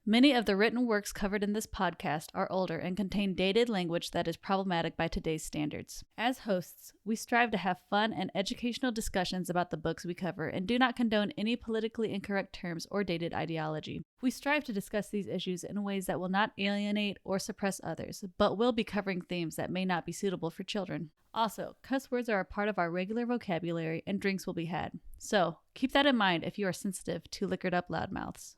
Many of the written works covered in this podcast are older and contain dated language that is problematic by today's standards. As hosts, we strive to have fun and educational discussions about the books we cover and do not condone any politically incorrect terms or dated ideology. We strive to discuss these issues in ways that will not alienate or suppress others, but will be covering themes that may not be suitable for children. Also, cuss words are a part of our regular vocabulary and drinks will be had. So, keep that in mind if you are sensitive to liquored up loudmouths.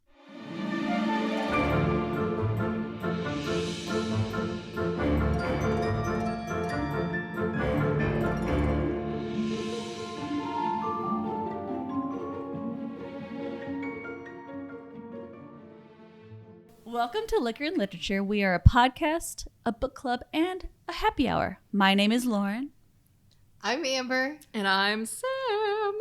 Welcome to Liquor and Literature. We are a podcast, a book club, and a happy hour. My name is Lauren. I'm Amber. And I'm Sam.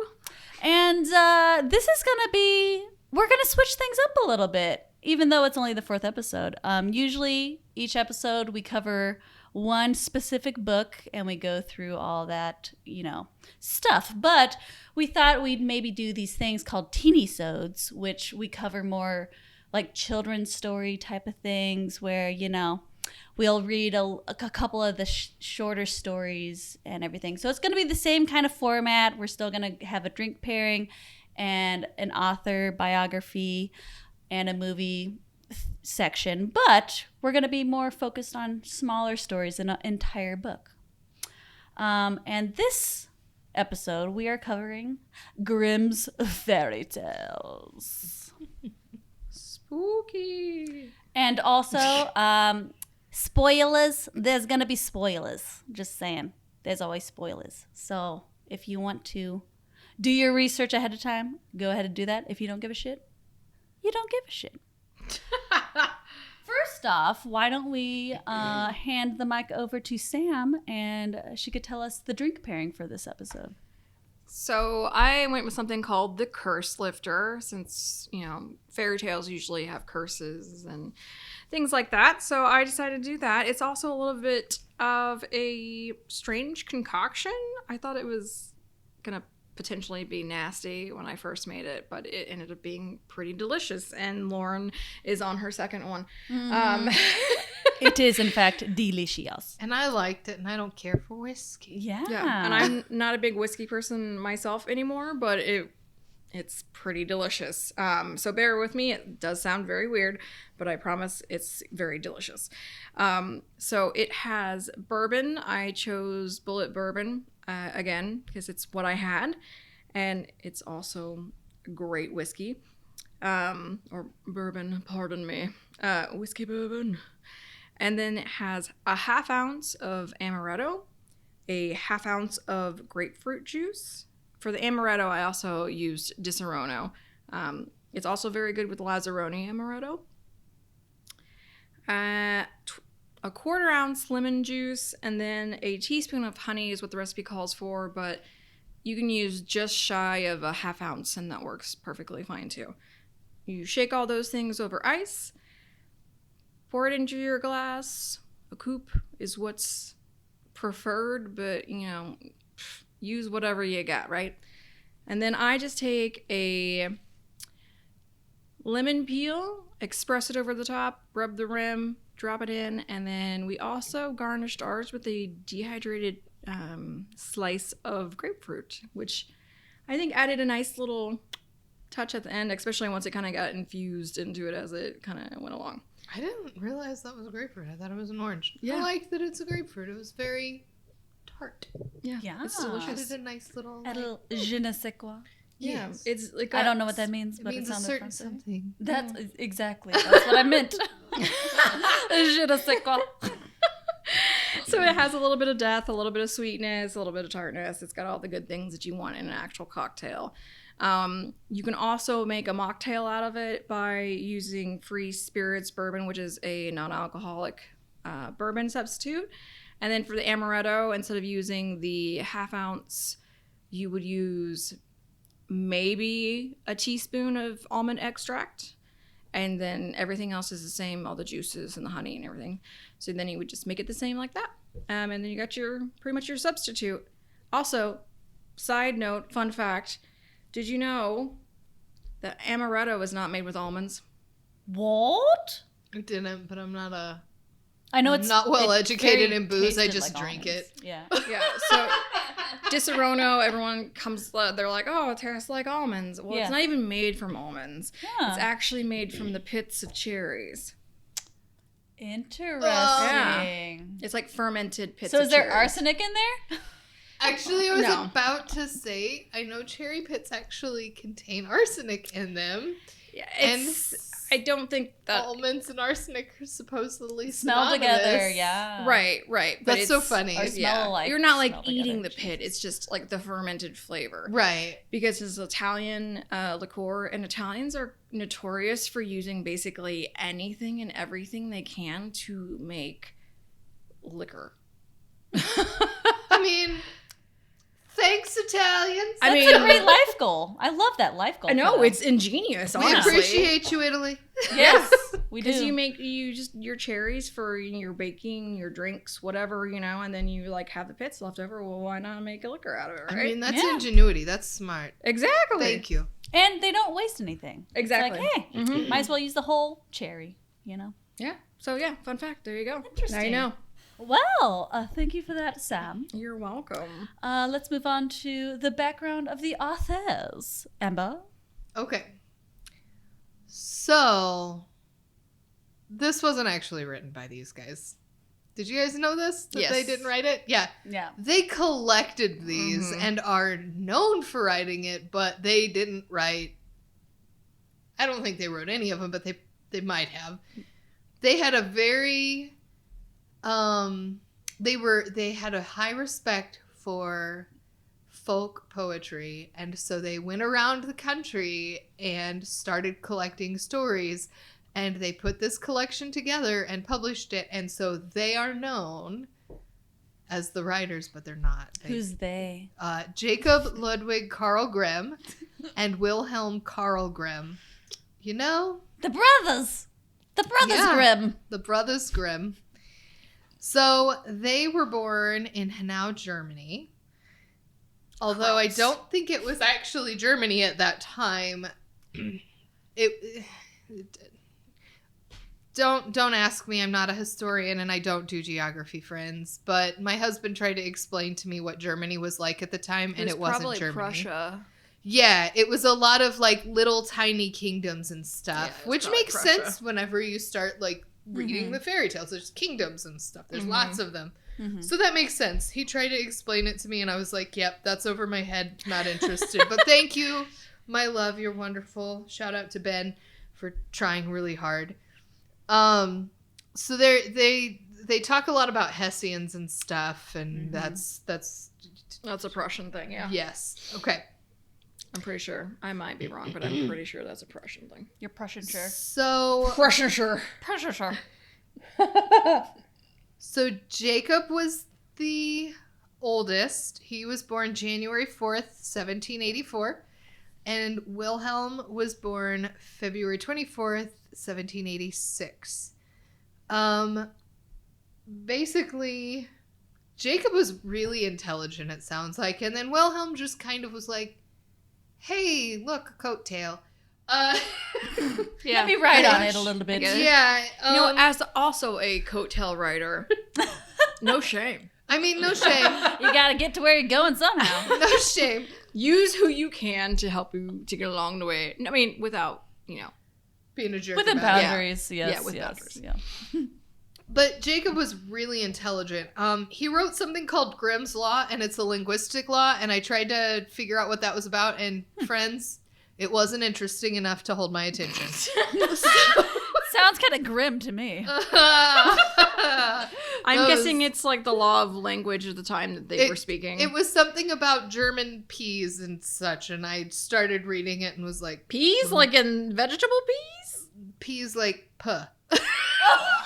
And this is going to be, we're going to switch things up a little bit, even though it's only the 4th episode. Usually, each episode we cover one specific book and we go through all that, stuff. But we thought we'd maybe do these things called Teenysodes, which we cover more like children's story type of things where, we'll read a couple of the shorter stories and everything. So it's going to be the same kind of format. We're still going to have a drink pairing and an author biography and a movie section, but we're going to be more focused on smaller stories in an entire book. And this episode, we are covering Grimm's fairy tales. Spooky. And also, spoilers. There's going to be spoilers. Just saying. There's always spoilers. So if you want to do your research ahead of time, go ahead and do that. If you don't give a shit, you don't give a shit. First off, why don't we hand the mic over to Sam and she could tell us the drink pairing for this episode. So I went with something called the Curse Lifter since, fairy tales usually have curses and things like that. So I decided to do that. It's also a little bit of a strange concoction. I thought it was going to potentially be nasty when I first made it, but it ended up being pretty delicious. And Lauren is on her second one. Mm. It is, in fact, delicious. And I liked it, and I don't care for whiskey. Yeah. And I'm not a big whiskey person myself anymore, but it's pretty delicious. So bear with me. It does sound very weird, but I promise it's very delicious. So it has bourbon. I chose Bullet Bourbon again because it's what I had, and it's also great whiskey. Or bourbon, pardon me. Whiskey bourbon. And then it has a 1/2 ounce of amaretto, a 1/2 ounce of grapefruit juice. For the amaretto, I also used Disaronno. It's also very good with Lazzaroni amaretto. A 1/4 ounce lemon juice, and then a teaspoon of honey is what the recipe calls for, but you can use just shy of a 1/2 ounce, and that works perfectly fine too. You shake all those things over ice. Pour it into your glass. A coupe is what's preferred, but, use whatever you got, right? And then I just take a lemon peel, express it over the top, rub the rim, drop it in, and then we also garnished ours with a dehydrated slice of grapefruit, which I think added a nice little touch at the end, especially once it kind of got infused into it as it kind of went along. I didn't realize that was a grapefruit. I thought it was an orange. Yeah. I like that it's a grapefruit. It was very tart. Yeah. It's Added a nice little... A little je ne sais quoi. Yeah, Yes. it's like I don't know what that means, It but means it a sounded certain Francais. something. That's exactly. That's what I meant. Je ne sais quoi. So it has a little bit of depth, a little bit of sweetness, a little bit of tartness. It's got all the good things that you want in an actual cocktail. You can also make a mocktail out of it by using Free Spirits bourbon, which is a non-alcoholic bourbon substitute. And then for the amaretto, instead of using the 1/2 ounce, you would use maybe a teaspoon of almond extract. And then everything else is the same, all the juices and the honey and everything. So then you would just make it the same like that. And then you got pretty much your substitute. Also, side note, fun fact, did you know that amaretto is not made with almonds? What? I didn't, but I'm not I know it's not well educated very in booze. I tasted just like drink almonds. it. Yeah. Yeah, so Disaronno, everyone comes, they're like, oh, it tastes like almonds. Well, Yeah. it's not even made from almonds. Huh. It's actually made from the pits of cherries. Interesting. It's like fermented pits So of is there cherries. arsenic in there? Actually, I was No. about to say, I know cherry pits actually contain arsenic in them. Yeah, And I don't think that... almonds and arsenic are supposedly Smell synonymous. together, yeah. Right. But That's so it's- funny. Or smell alike. You're not like Smell eating together. the pit. It's just like the fermented flavor. Right. Because it's Italian liqueur, and Italians are notorious for using basically anything and everything they can to make liquor. I mean, thanks, Italians. I That's mean- a great life goal. I love that life goal. I know, for them. it's ingenious, we honestly. appreciate you, Italy. Yes, we do. Because you make your cherries for your baking, your drinks, whatever, and then you like have the pits left over. Well, why not make a liquor out of it, right? I mean, that's Yeah. ingenuity. That's smart. exactly. Thank you. And they don't waste anything. Exactly. It's like, hey, Mhm. might as well use the whole cherry, Yeah. So yeah, fun fact. There you go. Now Interesting. you know. Well, thank you for that, Sam. You're welcome. Let's move on to the background of the authors. Amber? Okay. So, this wasn't actually written by these guys. Did you guys know this? That Yes. they didn't write it? Yeah. Yeah. They collected these Mhm. and are known for writing it, but they didn't write. I don't think they wrote any of them, but they might have. They had a very they had a high respect for folk poetry, and so they went around the country and started collecting stories, and they put this collection together and published it, and so they are known as the writers, but they're not. Who's they? Jacob Ludwig Karl Grimm and Wilhelm Karl Grimm. You know, The brothers! The Brothers Yeah. Grimm. the Brothers Grimm. So they were born in Hanau, Germany. Although I Gross. don't think it was actually Germany at that time. Don't ask me. I'm not a historian and I don't do geography, friends. But my husband tried to explain to me what Germany was like at the time, and it wasn't probably Germany. Prussia. Yeah, it was a lot of like little tiny kingdoms and Yeah, stuff, it's which probably makes Prussia. sense whenever you start like reading Mhm. the fairy tales. There's kingdoms and stuff. There's Mhm. lots of them. Mhm. So that makes sense. He tried to explain it to me and I was like, yep, that's over my head. Not interested. But thank you, my love. You're wonderful. Shout out to Ben for trying really hard. So they talk a lot about Hessians and stuff, and Mhm. that's That's a Prussian thing, yeah. yes. Okay. I'm pretty sure. I might be wrong, but I'm pretty sure that's a Prussian thing. You're Prussian sure. So Prussian sure. Prussian sure. So Jacob was the oldest. He was born January 4th, 1784. And Wilhelm was born February 24th, 1786. Basically, Jacob was really intelligent, it sounds like. And then Wilhelm just kind of was like, hey, look, a coattail. Yeah. Let me ride pretty on much. it a little bit. I get it. Yeah. As also a coattail rider, no shame. I mean, no shame. You gotta get to where you're going somehow. No shame. Use who you can to help you to get along the way. I mean, without, Being a jerk Within about it. boundaries, yes. Yeah, with yes, boundaries. Yeah. But Jacob was really intelligent. He wrote something called Grimm's Law, and it's a linguistic law, and I tried to figure out what that was about, and friends, it wasn't interesting enough to hold my attention. Sounds kind of grim to me. I'm Those- guessing it's like the law of language at the time that they were speaking. It was something about German peas and such, and I started reading it and was like, peas, like in vegetable peas? peas like puh.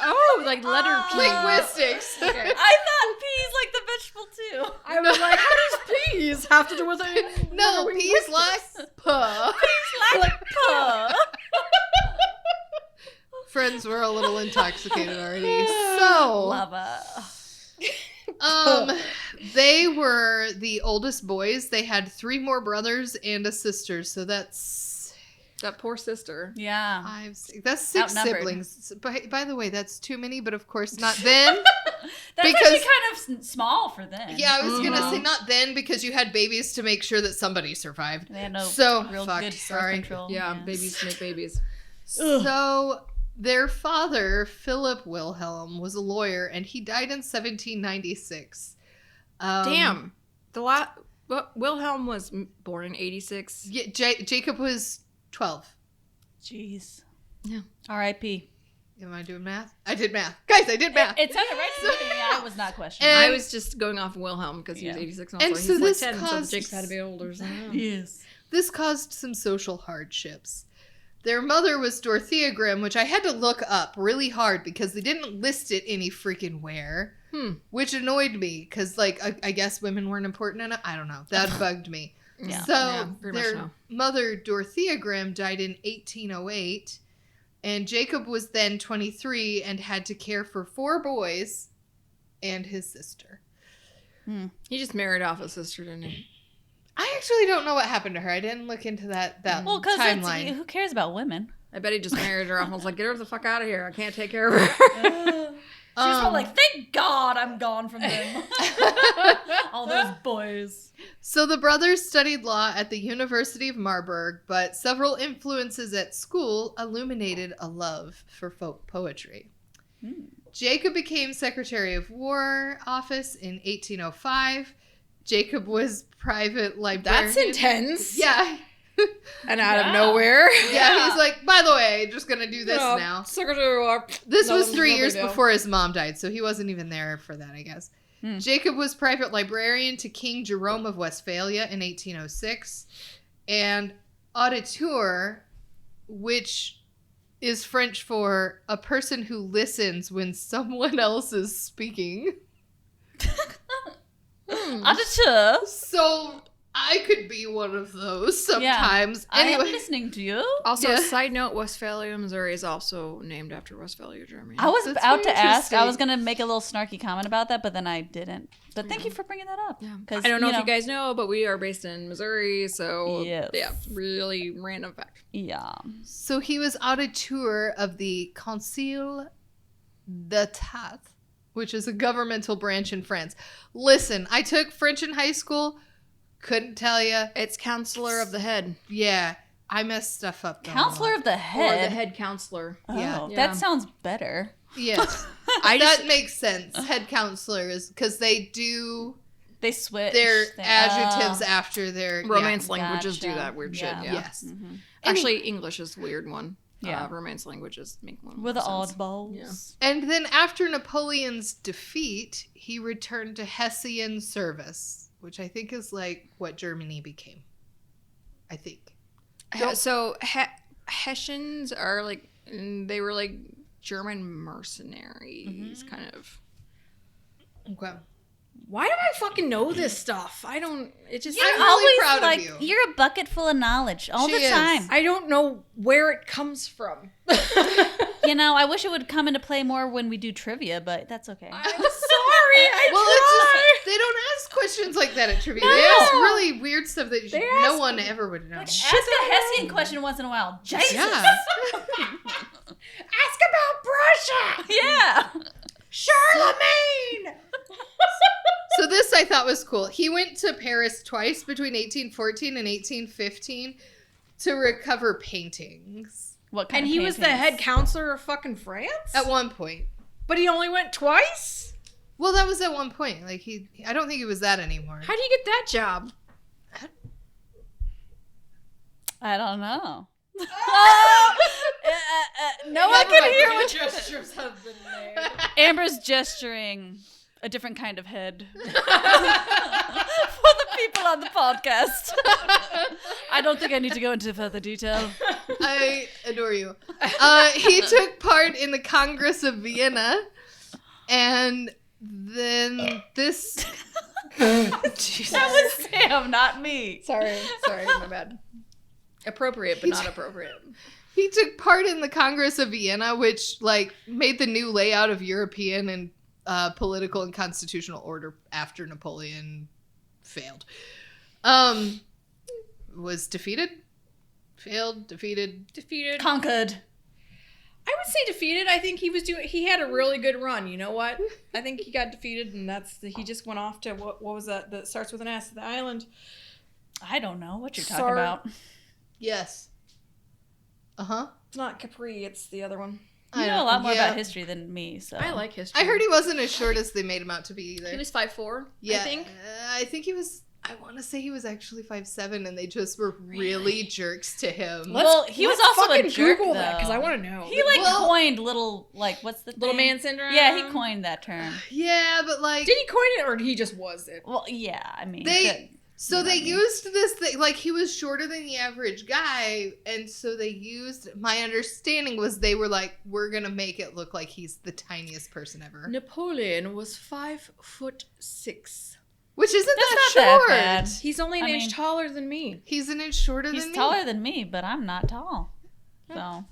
Oh, like letter P. Linguistics. Okay. I thought peas like the vegetable too. I was like, how does peas have to do with it? No, peas like puh. Like puh. Friends were a little intoxicated already. So, Lava. they were the oldest boys. They had 3 more brothers and a sister, so that's That poor sister. Yeah. That's 6 Outnumbered. siblings. By the way, that's too many, but of course not then. That's because- actually kind of small for them. Yeah, I was going to Mhm. say not then because you had babies to make sure that somebody survived. They had no So, real fuck, good sorry. birth control. Yeah, Yes. babies make babies. So their father, Philip Wilhelm, was a lawyer, and he died in 1796. Damn. Wilhelm was born in 86. Yeah, Jacob was 12. Jeez. Yeah. R.I.P. Am I doing math? I did math. Guys, I did math. It sounded right to me. I was not questioning. And- I was just going off Wilhelm because he was Yeah. 86 And also. so He's like this 10, so caused- Jake's had to be older. So. Yes. This caused some social hardships. Their mother was Dorothea Grimm, which I had to look up really hard because they didn't list it any freaking where, which annoyed me because, like, I guess women weren't important enough. I don't know. That bugged me. Yeah. So Yeah, very much their so. mother, Dorothea Grimm, died in 1808, and Jacob was then 23 and had to care for 4 boys and his sister. He just married off his sister, didn't he? I actually don't know what happened to her. I didn't look into that Well, because timeline. who cares about women? I bet he just married her off and was like, get her the fuck out of here. I can't take care of her. She was probably like, thank God I'm gone from them. All those boys. So the brothers studied law at the University of Marburg, but several influences at school illuminated a love for folk poetry. Jacob became Secretary of War Office in 1805. Jacob was private librarian. That's intense. Yeah. And out Yeah. of nowhere. Yeah, he's like, by the way, just gonna do this No, now. Secretary of War. This No, was 3 no years big deal. before his mom died, so he wasn't even there for that, I guess. Jacob was private librarian to King Jerome of Westphalia in 1806, and auditeur, which is French for a person who listens when someone else is speaking. Auditor. So I could be one of those sometimes. I am Anyway, listening to you. Also, Yeah. side note, Westphalia, Missouri is also named after Westphalia, Germany. I was That's about very to ask. I was interesting. going to make a little snarky comment about that, but then I didn't. But thank you for bringing that up. Yeah. 'Cause, I don't know if you guys know, but we are based in Missouri, so Yes. yeah, really random fact. Yeah. so he was auditeur of the Conseil d'État, which is a governmental branch in France. Listen, I took French in high school. Couldn't tell you. It's counselor of the head. Yeah, I messed stuff up. though. Counselor of the Or head. the head counselor. Oh, Yeah. Yeah. that sounds better. Yes, I that just makes sense. Head counselor is because they do They switch. their thing. adjectives Oh. after their romance languages do Gotcha. that weird Yeah. shit. Yeah. Yes. Mhm. Actually, English is the weird one. Yeah. Romance languages make one. We're the more sense. oddballs. Yeah. And then after Napoleon's defeat, he returned to Hessian service, which I think is like what Germany became. I think. So Hessians are like they were like German mercenaries, kind of. Okay. Why do I fucking know this stuff? I don't. It just. I'm You're really always proud of like you. you're a bucket full of knowledge all She the is. time. I don't know where it comes from. You know, I wish it would come into play more when we do trivia, but that's okay. I'm sorry. I Well, tried. it's just they don't ask questions like that at trivia. They ask really weird stuff that They no ask- one ever would know. Ask a Hessian question once in a while. Jesus. Yeah. Ask about Prussia. Yeah. Charlemagne. So this I thought was cool. He went to Paris twice between 1814 and 1815 to recover paintings. What kind And of he was the paintings? head counselor of fucking France. At one point. But he only went twice. Well, that was at one point. Like I don't think he was that anymore. How do you get that job? I don't know. No one Never can mind. hear what gestures have been made. Amber's gesturing a different kind of head for the people on the podcast. I don't think I need to go into further detail. I adore you. He took part in the Congress of Vienna, and then this. Jesus. That was Sam, not me. Sorry, my bad. Appropriate, but not appropriate. He took part in the Congress of Vienna, which like made the new layout of European and political and constitutional order after Napoleon failed. Was defeated, Failed, defeated. Conquered. I would say defeated. I think he had a really good run. You know what? I think he got defeated, and he just went off to what was that starts with an S, the island. I don't know what you're talking about. Yes. Uh-huh. It's not Capri, it's the other one. You know a lot more about history than me, so. I like history. I heard he wasn't as short as they made him out to be either. He was 5'4", yeah, I think. I think he was, I want to say he was actually 5'7", and they just were really jerks to him. Well, he was also a jerk, Google though. that, because I want to know. He, coined little, what's the thing? Little man syndrome? Yeah, he coined that term. Yeah, but Did he coin it, or he just was it? Well, yeah, I mean. They used this thing, he was shorter than the average guy, and so they used, my understanding was they were like, we're going to make it look like he's the tiniest person ever. Napoleon was 5'6". Which isn't That's that not short. that bad. He's only an inch taller than me. He's an inch shorter than me. He's taller than me, but I'm not tall. So.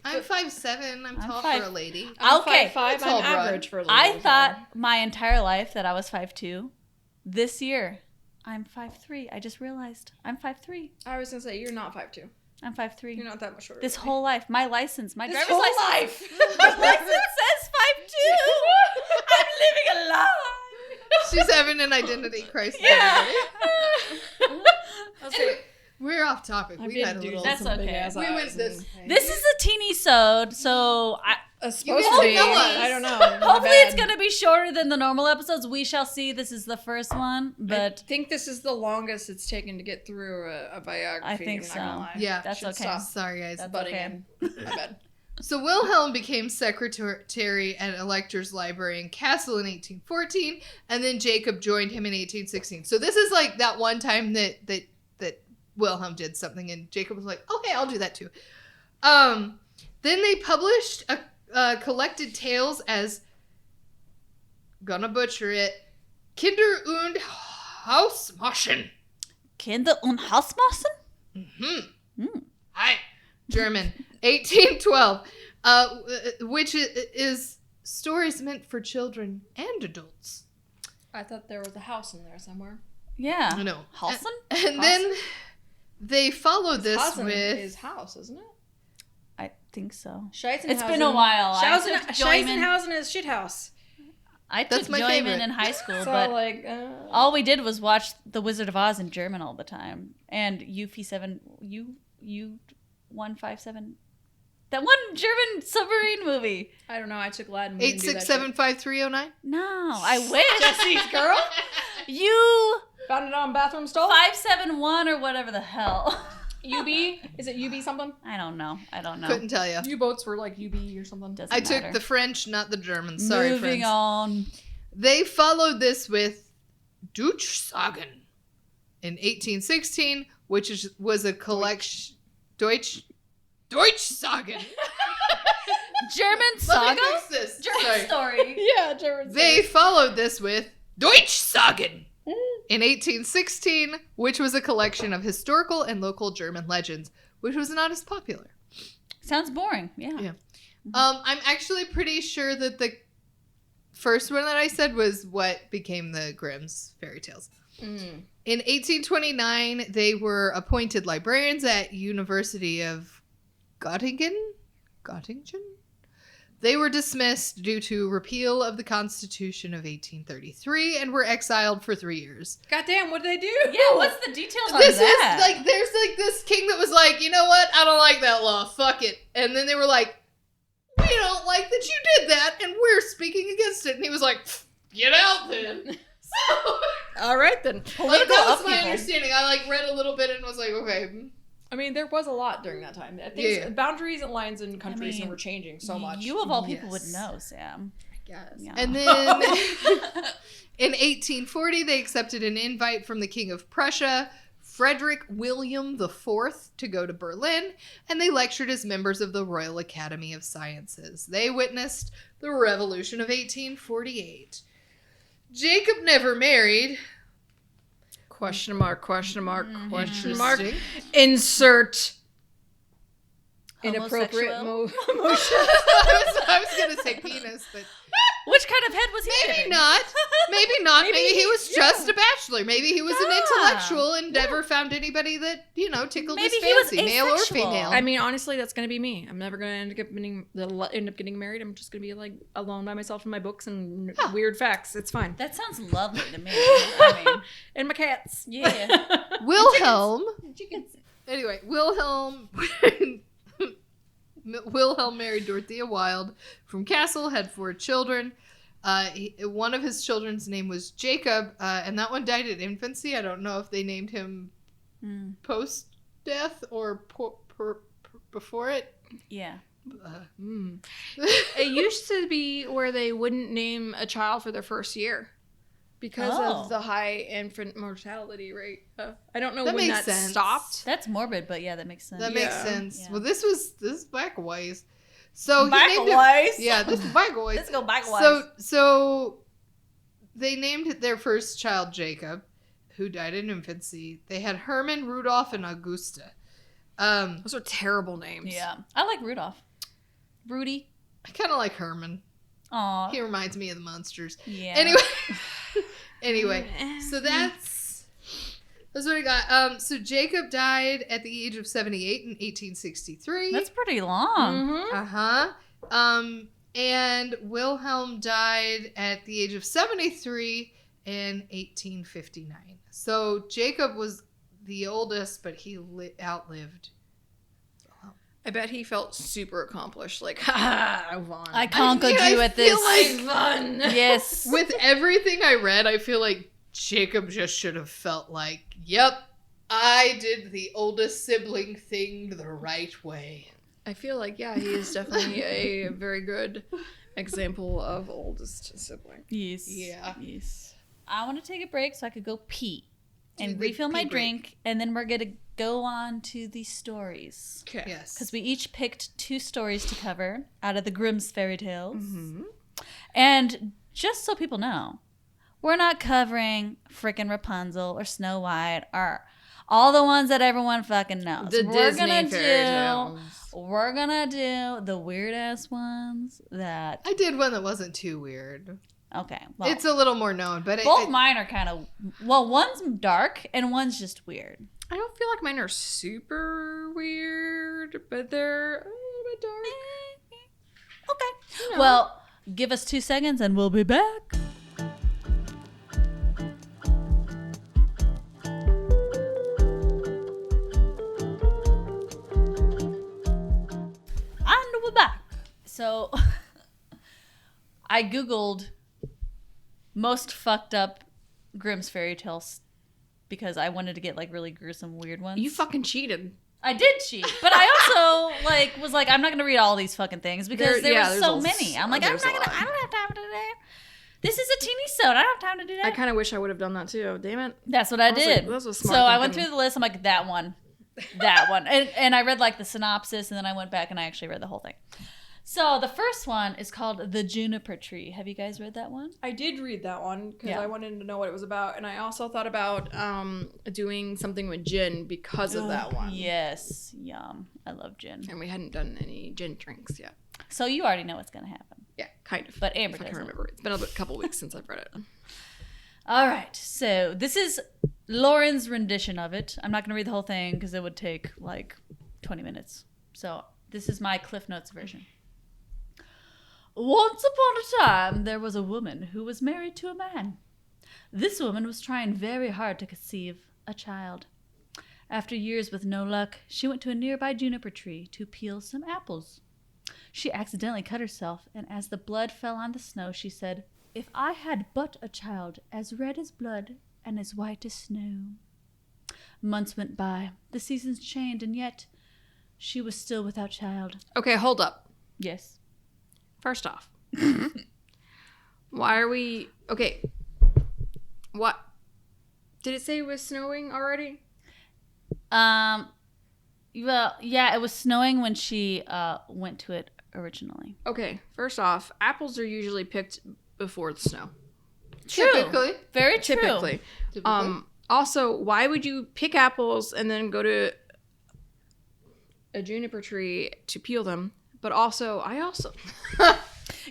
I'm 5'7". I'm tall for a lady. I'm Okay. 5'5". I'm average for a lady. I thought my entire life that I was 5'2". This year, I'm 5'3". I just realized I'm 5'3". I was going to say, you're not 5'2". I'm 5'3". You're not that much shorter. This whole life, my license, my driver's whole license. life. My license says 5'2". I'm living a lie. She's having an identity crisis. Yeah. Anyway, we're off topic. We had a little. That's okay. We went this. This is a Teenysode, so supposed to be. I don't know. Hopefully it's going to be shorter than the normal episodes. We shall see. This is the first one, but I think this is the longest it's taken to get through a biography. I think so. Yeah, that's okay. Stop. Sorry, guys. That's Butting okay. in. My bad. So Wilhelm became secretary at Elector's library in Kassel in 1814, and then Jacob joined him in 1816. So this is like that one time that Wilhelm did something, and Jacob was like, "Okay, I'll do that too." Then they published a collected tales as, gonna butcher it, Kinder und Hausmärchen. Kinder und Hausmärchen? Mm-hmm. Hi, German. 1812, which is stories meant for children and adults. I thought there was a house in there somewhere. Yeah. I know. Hausen? And then they followed this Hausen with his house, isn't it? I think so. Scheissenhausen. It's been a while. Scheissenhausen is shithouse. I took That's my Joyman favorite. in high school, So but all we did was watch The Wizard of Oz in German all the time. And UF7, U157. That one German submarine movie. I don't know. I took Latin. We didn't do that 8675309. No, I wish. Jesse's girl. You Found it on bathroom stall. 571 or whatever the hell. UB? Is it UB something? I don't know. Couldn't tell you. U-boats were like UB or something. Doesn't I matter. took the French, not the German. Sorry, Moving friends. on. They followed this with Deutschsagen in 1816, which was a collection. Deutschsagen. German Let saga? me fix this. German Sorry. story. Yeah, German. They followed this with Deutschsagen in 1816, which was a collection of historical and local German legends, which was not as popular. Sounds boring. Yeah. Yeah. I'm actually pretty sure that the first one that I said was what became the Grimm's fairy tales. Mm. In 1829, they were appointed librarians at University of Göttingen. They were dismissed due to repeal of the Constitution of 1833 and were exiled for 3 years. Goddamn, what did they do? Yeah, what's the details on This that? is like, there's like this king that was like, you know what? I don't like that law. Fuck it. And then they were like, we don't like that you did that, and we're speaking against it. And he was like, get out then. So, All right then. like, that was my understanding. I like read a little bit and was like, okay. I mean, there was a lot during that time. Boundaries and lines in countries were changing so much. You of all people would know, Sam. I guess. Yeah. And then in 1840, they accepted an invite from the King of Prussia, Frederick William IV, to go to Berlin, and they lectured as members of the Royal Academy of Sciences. They witnessed the Revolution of 1848. Jacob never married. Question mark, question mark, question Interesting. mark. Insert inappropriate Homosexual? emotion. I was going to say penis, but Which kind of head was he maybe giving? not. maybe not. Maybe he was yeah. just a bachelor. Maybe he was an intellectual and never found anybody that, tickled Maybe his he was fancy, male or asexual. female. I mean, honestly, that's gonna be me. I'm never gonna end up getting married. I'm just gonna be like alone by myself in my books and weird facts. It's fine. That sounds lovely to me. I mean, And my cats. yeah. Wilhelm. Chickens. Anyway, Wilhelm married Dorothea Wilde from Castle, had 4 children. One of his children's name was Jacob, and that one died at infancy. I don't know if they named him post-death or before it. Yeah. It used to be where they wouldn't name a child for their first year because of the high infant mortality rate. I don't know when that stopped. That's morbid, but yeah, that makes sense. That makes sense. Yeah. Well, this is back a ways. So Back he named a ways? Yeah, this is back a ways. Let's go back a ways. So they named their first child Jacob, who died in infancy. They had Herman, Rudolph, and Augusta. Those are terrible names. Yeah. I like Rudolph. Rudy. I kind of like Herman. Aw. He reminds me of the monsters. Yeah. Anyway, so that's what I got. So Jacob died at the age of 78 in 1863. That's pretty long. Mm-hmm. And Wilhelm died at the age of 73 in 1859. So Jacob was the oldest, but he outlived. I bet he felt super accomplished. Like, ha! I won. I conquered you at this. I won. Yes. With everything I read, I feel like Jacob just should have felt like, yep, I did the oldest sibling thing the right way. I feel like, yeah, he is definitely a very good example of oldest sibling. Yes. Yeah. Yes. I want to take a break so I could go pee and Do the refill my pee drink, and then we're going to go on to the stories. Okay. Yes. Because we each picked 2 stories to cover out of the Grimm's fairy tales. Mm-hmm. And just so people know, we're not covering frickin' Rapunzel or Snow White or all the ones that everyone fucking knows. The Disney fairy tales. We're gonna do the weird ass ones that. I did one that wasn't too weird. Okay, well, It's a little more known, but both mine are kind of, well, one's dark and one's just weird. I don't feel like mine are super weird, but they're a little bit dark. Okay. You know. Well, give us 2 seconds and we'll be back. And we're back. So, I Googled most fucked up Grimm's fairy tales because I wanted to get like really gruesome, weird ones. You fucking cheated. I did cheat, but I also was like, I'm not gonna read all these fucking things because there were so many. I'm like, I don't have time to do that. This is a Teenysode. I don't have time to do that. I kind of wish I would have done that too. Damn it. That's what I did. That was a smart so I went thinking. through the list. I'm like, that one, and I read like the synopsis, and then I went back and I actually read the whole thing. So the first one is called The Juniper Tree. Have you guys read that one? I did read that one because Yeah. I wanted to know what it was about, and I also thought about doing something with gin because of that one. Yes, yum. I love gin. And we hadn't done any gin drinks yet. So you already know what's gonna happen. Yeah, kind of. But Amber if I can doesn't. remember. It's been a couple weeks since I've read it. All right, so this is Lauren's rendition of it. I'm not going to read the whole thing because it would take like 20 minutes. So this is my Cliff Notes version. Once upon a time, there was a woman who was married to a man. This woman was trying very hard to conceive a child. After years with no luck, she went to a nearby juniper tree to peel some apples. She accidentally cut herself, and as the blood fell on the snow, she said, "If I had but a child as red as blood and as white as snow." Months went by, the seasons changed, and yet she was still without child. Okay, hold up. Yes. First off, why are we... Okay, what? Did it say it was snowing already? Well, yeah, it was snowing when she went to it originally. Okay, first off, apples are usually picked before the snow. True. Typically. Very true. Typically. Also, why would you pick apples and then go to a juniper tree to peel them? But also,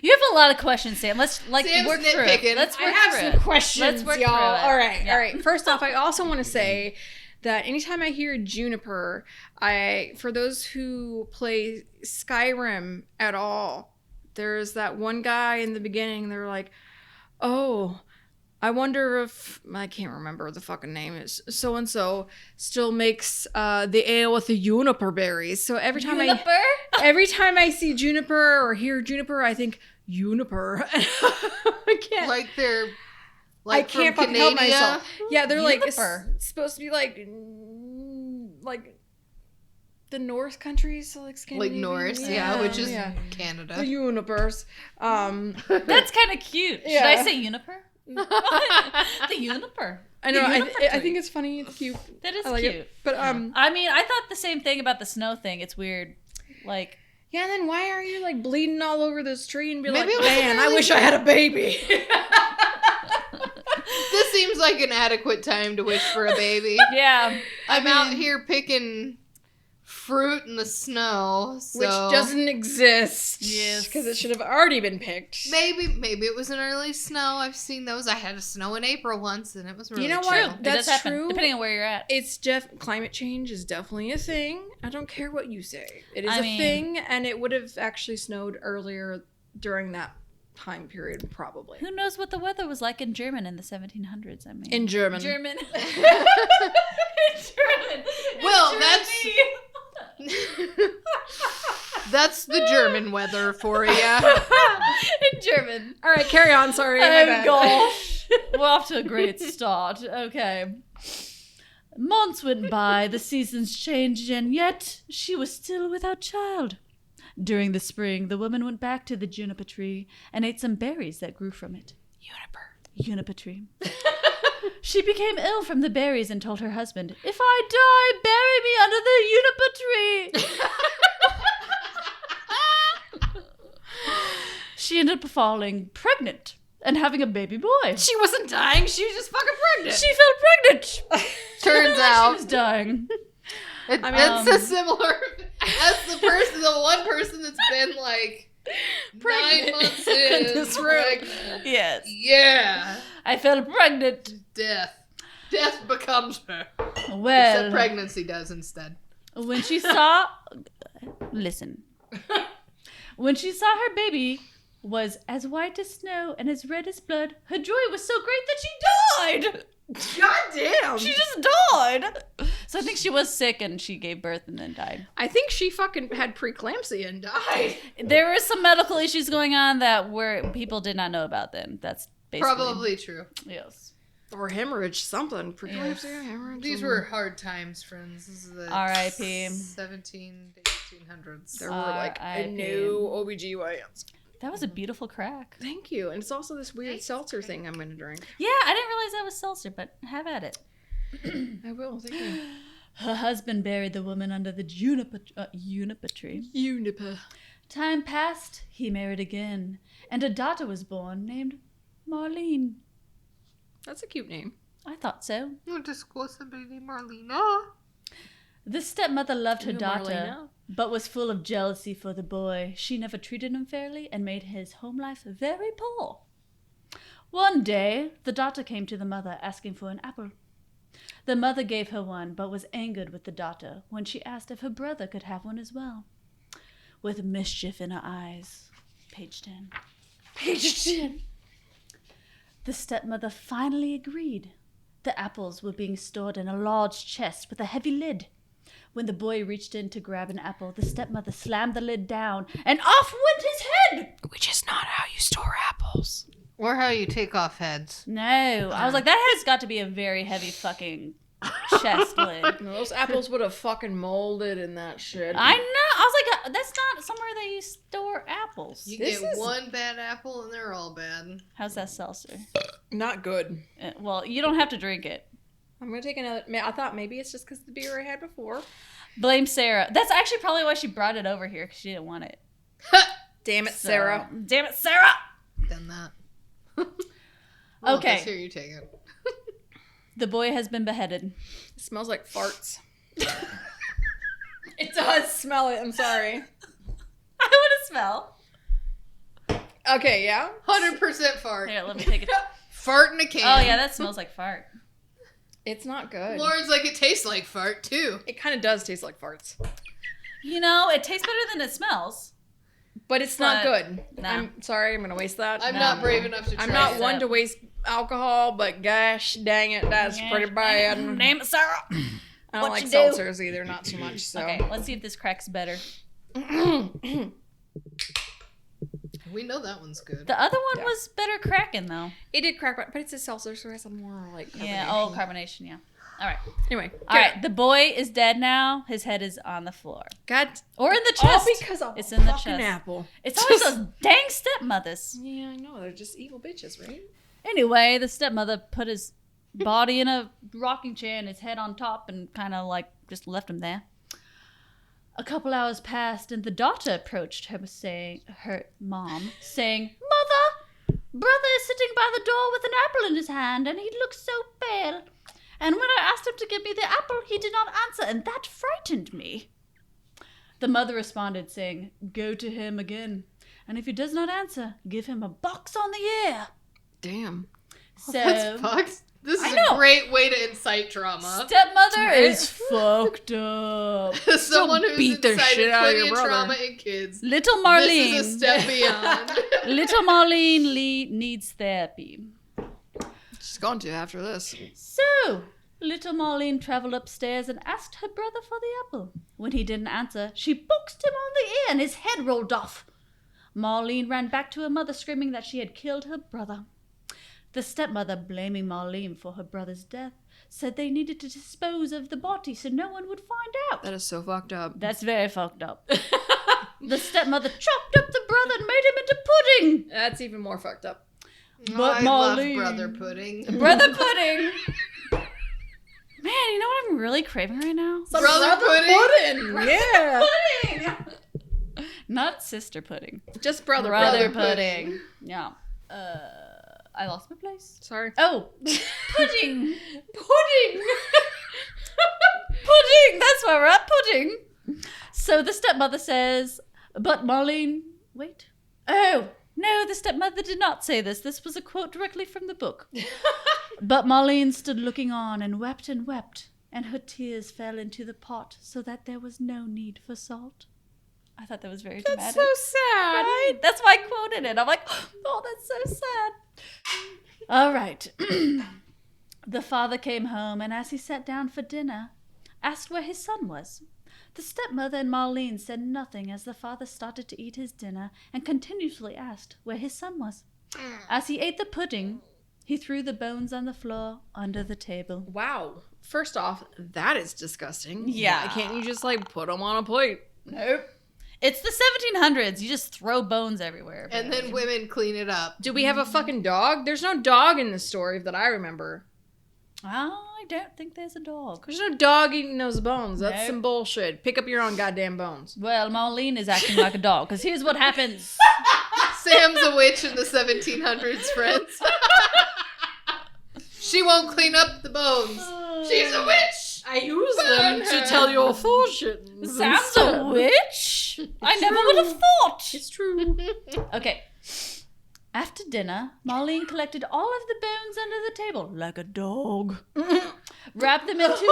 You have a lot of questions, Sam. Let's Sam's work through nitpicking. it. Let's I work have through some it. questions, Let's work y'all. through it. All right, Yeah. all right. First off, I also want to say that anytime I hear Juniper, for those who play Skyrim at all, there's that one guy in the beginning. They're like, "Oh, I wonder if I can't remember the fucking name. Is so and so still makes the ale with the juniper berries." So every time I see Juniper or hear Juniper, I think Juniper. I can't. Like they're I like can't from fucking help Canada. myself. Yeah, they're Juniper. supposed to be like the North countries, so like Like Scandinavia. Norse, yeah, which is Canada. the Junipers. That's kind of cute. Should Yeah. I say Juniper? The Juniper. I know. The I juniper think tree. it's funny. It's cute. That is I like cute. it. But I mean, I thought the same thing about the snow thing. It's weird. Like, yeah. And then why are you like bleeding all over this tree and be Maybe like, it was man, I really- wish I had a baby. This seems like an adequate time to wish for a baby. yeah. I'm out here picking fruit in the snow, so Which doesn't exist. Yes. Because it should have already been picked. maybe it was an early snow. I've seen those. I had a snow in April once, and it was really You know chill. what? It does That's happen, true. depending on where you're at. It's climate change is definitely a thing. I don't care what you say. It is I a mean- thing, and it would have actually snowed earlier during that time period, probably. Who knows what the weather was like in German in the 1700s? I mean, In German. German. In German. Well, In that's- Germany. That's the German weather for you. In German. All right, carry on. Sorry. my Oh bad. gosh. We're off to a great start. Okay. Months went by, the seasons changed, and yet she was still without child. During the spring, the woman went back to the juniper tree and ate some berries that grew from it. Juniper tree. She became ill from the berries and told her husband, "If I die, bury me under the juniper tree." She ended up falling pregnant and having a baby boy. She wasn't dying. She was just fucking pregnant. She fell pregnant. Turns She out was dying. it's a similar. That's the one person that's been like 9 months in this room. pregnant. Yes. Yeah, I fell pregnant. death becomes her. Except Well, pregnancy does instead. when she saw... Listen. When she saw her baby was as white as snow and as red as blood, her joy was so great that she died. God damn. She just died. So I think she was sick and she gave birth and then died. I think she fucking had preeclampsia and died. There were some medical issues going on that people did not know about then. That's basically... Probably true. Yes. Or hemorrhage, something. Preeclampsia, hemorrhage. These were hard times, friends. This is the R.I.P. 17 to 1800s. There were like R.I.P. no OBGYNs. That was a beautiful crack. Thank you. And it's also this weird seltzer thing I'm going to drink. Yeah, I didn't realize that was seltzer, but have at it. I will. Thank you. Her husband buried the woman under the juniper tree. Juniper. Time passed, he married again, and a daughter was born named Marlene. That's a cute name. I thought so. You went to school with somebody named Marlena. The stepmother loved her Ooh, daughter, Marlena. but was full of jealousy for the boy. She never treated him fairly and made his home life very poor. One day, the daughter came to the mother asking for an apple. The mother gave her one, but was angered with the daughter when she asked if her brother could have one as well. With mischief in her eyes. Page 10. Page 10. The stepmother finally agreed. The apples were being stored in a large chest with a heavy lid. When the boy reached in to grab an apple, the stepmother slammed the lid down, and off went his head! Which is not how you store apples. Or how you take off heads. No. I was like, that has got to be a very heavy fucking chest lid. Those apples would have fucking molded in that shit. I know. I was like, that's not somewhere that you store apples. You This get is- one bad apple and they're all bad. How's that seltzer? Not good. Well, you don't have to drink it. I'm going to take another. I thought maybe it's just because the beer I had before. Blame Sarah. That's actually probably why she brought it over here, because she didn't want it. Damn it, So- Sarah. Damn it, Sarah! Done that. Okay. Here, you take it. The boy has been beheaded. It smells like farts. It does smell it. I'm sorry. I want to smell. Okay, yeah. 100% fart. Here, let me take it. Fart in a can. Oh, yeah, that smells like fart. It's not good. Lauren's like, it tastes like fart, too. It kind of does taste like farts. You know, it tastes better than it smells. But it's not good. No. I'm sorry, I'm going to waste that. I'm not brave enough to try I'm not it. one to waste alcohol, but gosh dang it, that's pretty bad. Name it, Sarah. I don't What like you do? seltzers either, not too much, so. Okay, let's see if this cracks better. We know that one's good. The other one was better cracking, though. It did crack, but it's a seltzer, so it has a more, like, carbonation. Yeah, oh, carbonation, yeah. All right. Anyway. All right, the boy is dead now. His head is on the floor. God. Or in the All chest. because of It's a in the fucking chest. apple. It's always those dang stepmothers. Yeah, I know. They're just evil bitches, right? Anyway, the stepmother put his body in a rocking chair and his head on top and kind of like just left him there. A couple hours passed and the daughter approached her mom saying, "Mother, brother is sitting by the door with an apple in his hand and he looks so pale. And when I asked him to give me the apple, he did not answer and that frightened me." The mother responded saying, "Go to him again. And if he does not answer, give him a box on the ear." Damn. So That's fucked. This is I know. a great way to incite trauma. stepmother is fucked up. Someone who's beat the incited shit out of plenty your of brother. trauma in kids. Little Marlene. This is a step beyond. Little Marlene needs therapy. She's going to after this. So, little Marlene traveled upstairs and asked her brother for the apple. When he didn't answer, she boxed him on the ear and his head rolled off. Marlene ran back to her mother screaming that she had killed her brother. The stepmother, blaming Marlene for her brother's death, said they needed to dispose of the body so no one would find out. That is so fucked up. That's very fucked up. The stepmother chopped up the brother and made him into pudding. That's even more fucked up. But I love Marlene- brother pudding. Brother pudding. Man, you know what I'm really craving right now? Some Brother pudding? Yeah. Pudding. Not sister pudding. Just brother Brother pudding. pudding. Yeah. I lost my place. Sorry. Oh, pudding. Pudding. Pudding. That's why we're at pudding. So the stepmother says, but Marlene, wait. Oh, no, the stepmother did not say this. This was a quote directly from the book. But Marlene stood looking on and wept, and her tears fell into the pot so that there was no need for salt. I thought that was very That's dramatic. so sad. Right? That's why I quoted it. I'm like, oh, that's so sad. All right. The father came home, and as he sat down for dinner, asked where his son was. The stepmother and Marlene said nothing as the father started to eat his dinner and continuously asked where his son was. As he ate the pudding, he threw the bones on the floor under the table. Wow. First off, that is disgusting. Yeah. Why can't you just like put them on a plate? Nope. It's the 1700s. You just throw bones everywhere. And then women clean it up. Do we have a fucking dog? There's no dog in this story that I remember. Oh, I don't think there's a dog. There's no dog eating those bones. That's Nope. some bullshit. Pick up your own goddamn bones. Well, Marlene is acting like a dog, because here's what happens. Sam's a witch in the 1700s, friends. She won't clean up the bones. She's a witch. I use them to tell your fortunes. Sam's a witch? I never would have thought. It's true. Okay. After dinner, Marlene collected all of the bones under the table, like a dog. Wrapped them into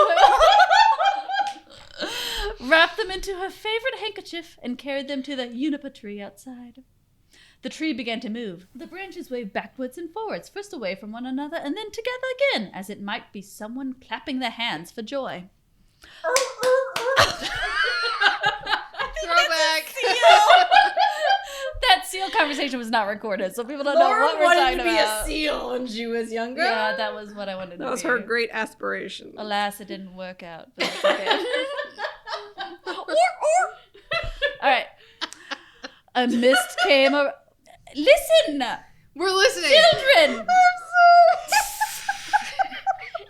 her favorite handkerchief and carried them to the juniper tree outside. The tree began to move. The branches waved backwards and forwards, first away from one another and then together again, as it might be someone clapping their hands for joy. Throwback. That seal conversation was not recorded, so people don't know what we're wanted talking to be about. a seal when she was younger. Yeah, that was what I wanted to be. That was her great aspiration. Alas, it didn't work out. But it's okay. All right. A mist came. Listen, We're listening. children.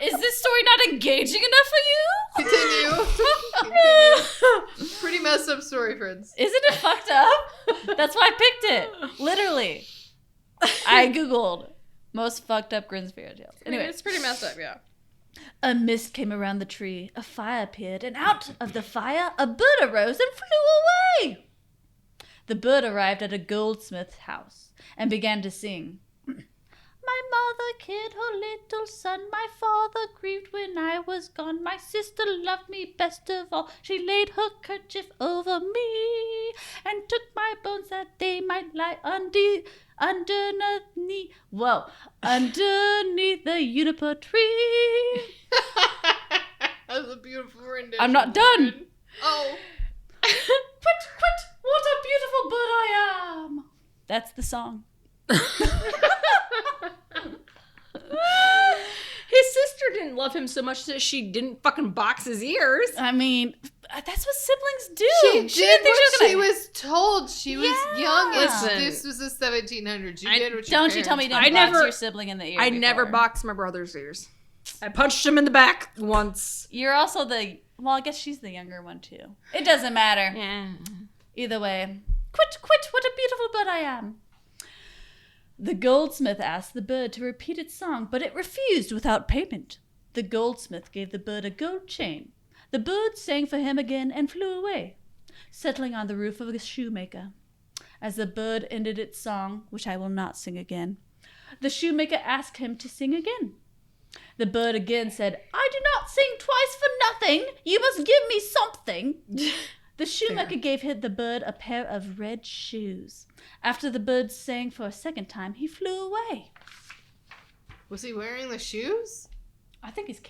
Is this story not engaging enough for you? Continue. Pretty messed up story, friends. Isn't it fucked up? That's why I picked it. Literally. I googled most fucked up Grimm's fairy tales. Anyway, It's pretty messed up, yeah. a mist came around the tree, a fire appeared, and out of the fire a bird arose and flew away. The bird arrived at a goldsmith's house and began to sing. My mother killed her little son. My father grieved when I was gone. My sister loved me best of all. She laid her kerchief over me and took my bones that they might lie underneath the juniper tree. That was a beautiful rendition. I'm not done. Lauren. Oh. Quit, what a beautiful bird I am. That's the song. His sister didn't love him so much that she didn't fucking box his ears. I mean, that's what siblings do. She did didn't think what she she was told. She was young. Listen. This was the 1700s. You I- did what your Don't you tell me you parents didn't I box never- your sibling in the ear I never before. boxed my brother's ears. I punched him in the back once. You're also well, I guess she's the younger one too. It doesn't matter. Yeah. Either way. Quit, what a beautiful bird I am. The goldsmith asked the bird to repeat its song, but it refused without payment. The goldsmith gave the bird a gold chain. The bird sang for him again and flew away, settling on the roof of a shoemaker. As the bird ended its song, which I will not sing again, the shoemaker asked him to sing again. The bird again said, I do not sing twice for nothing. You must give me something. The shoemaker gave the bird a pair of red shoes. After the bird sang for a second time, he flew away. Was he wearing the shoes? I think he's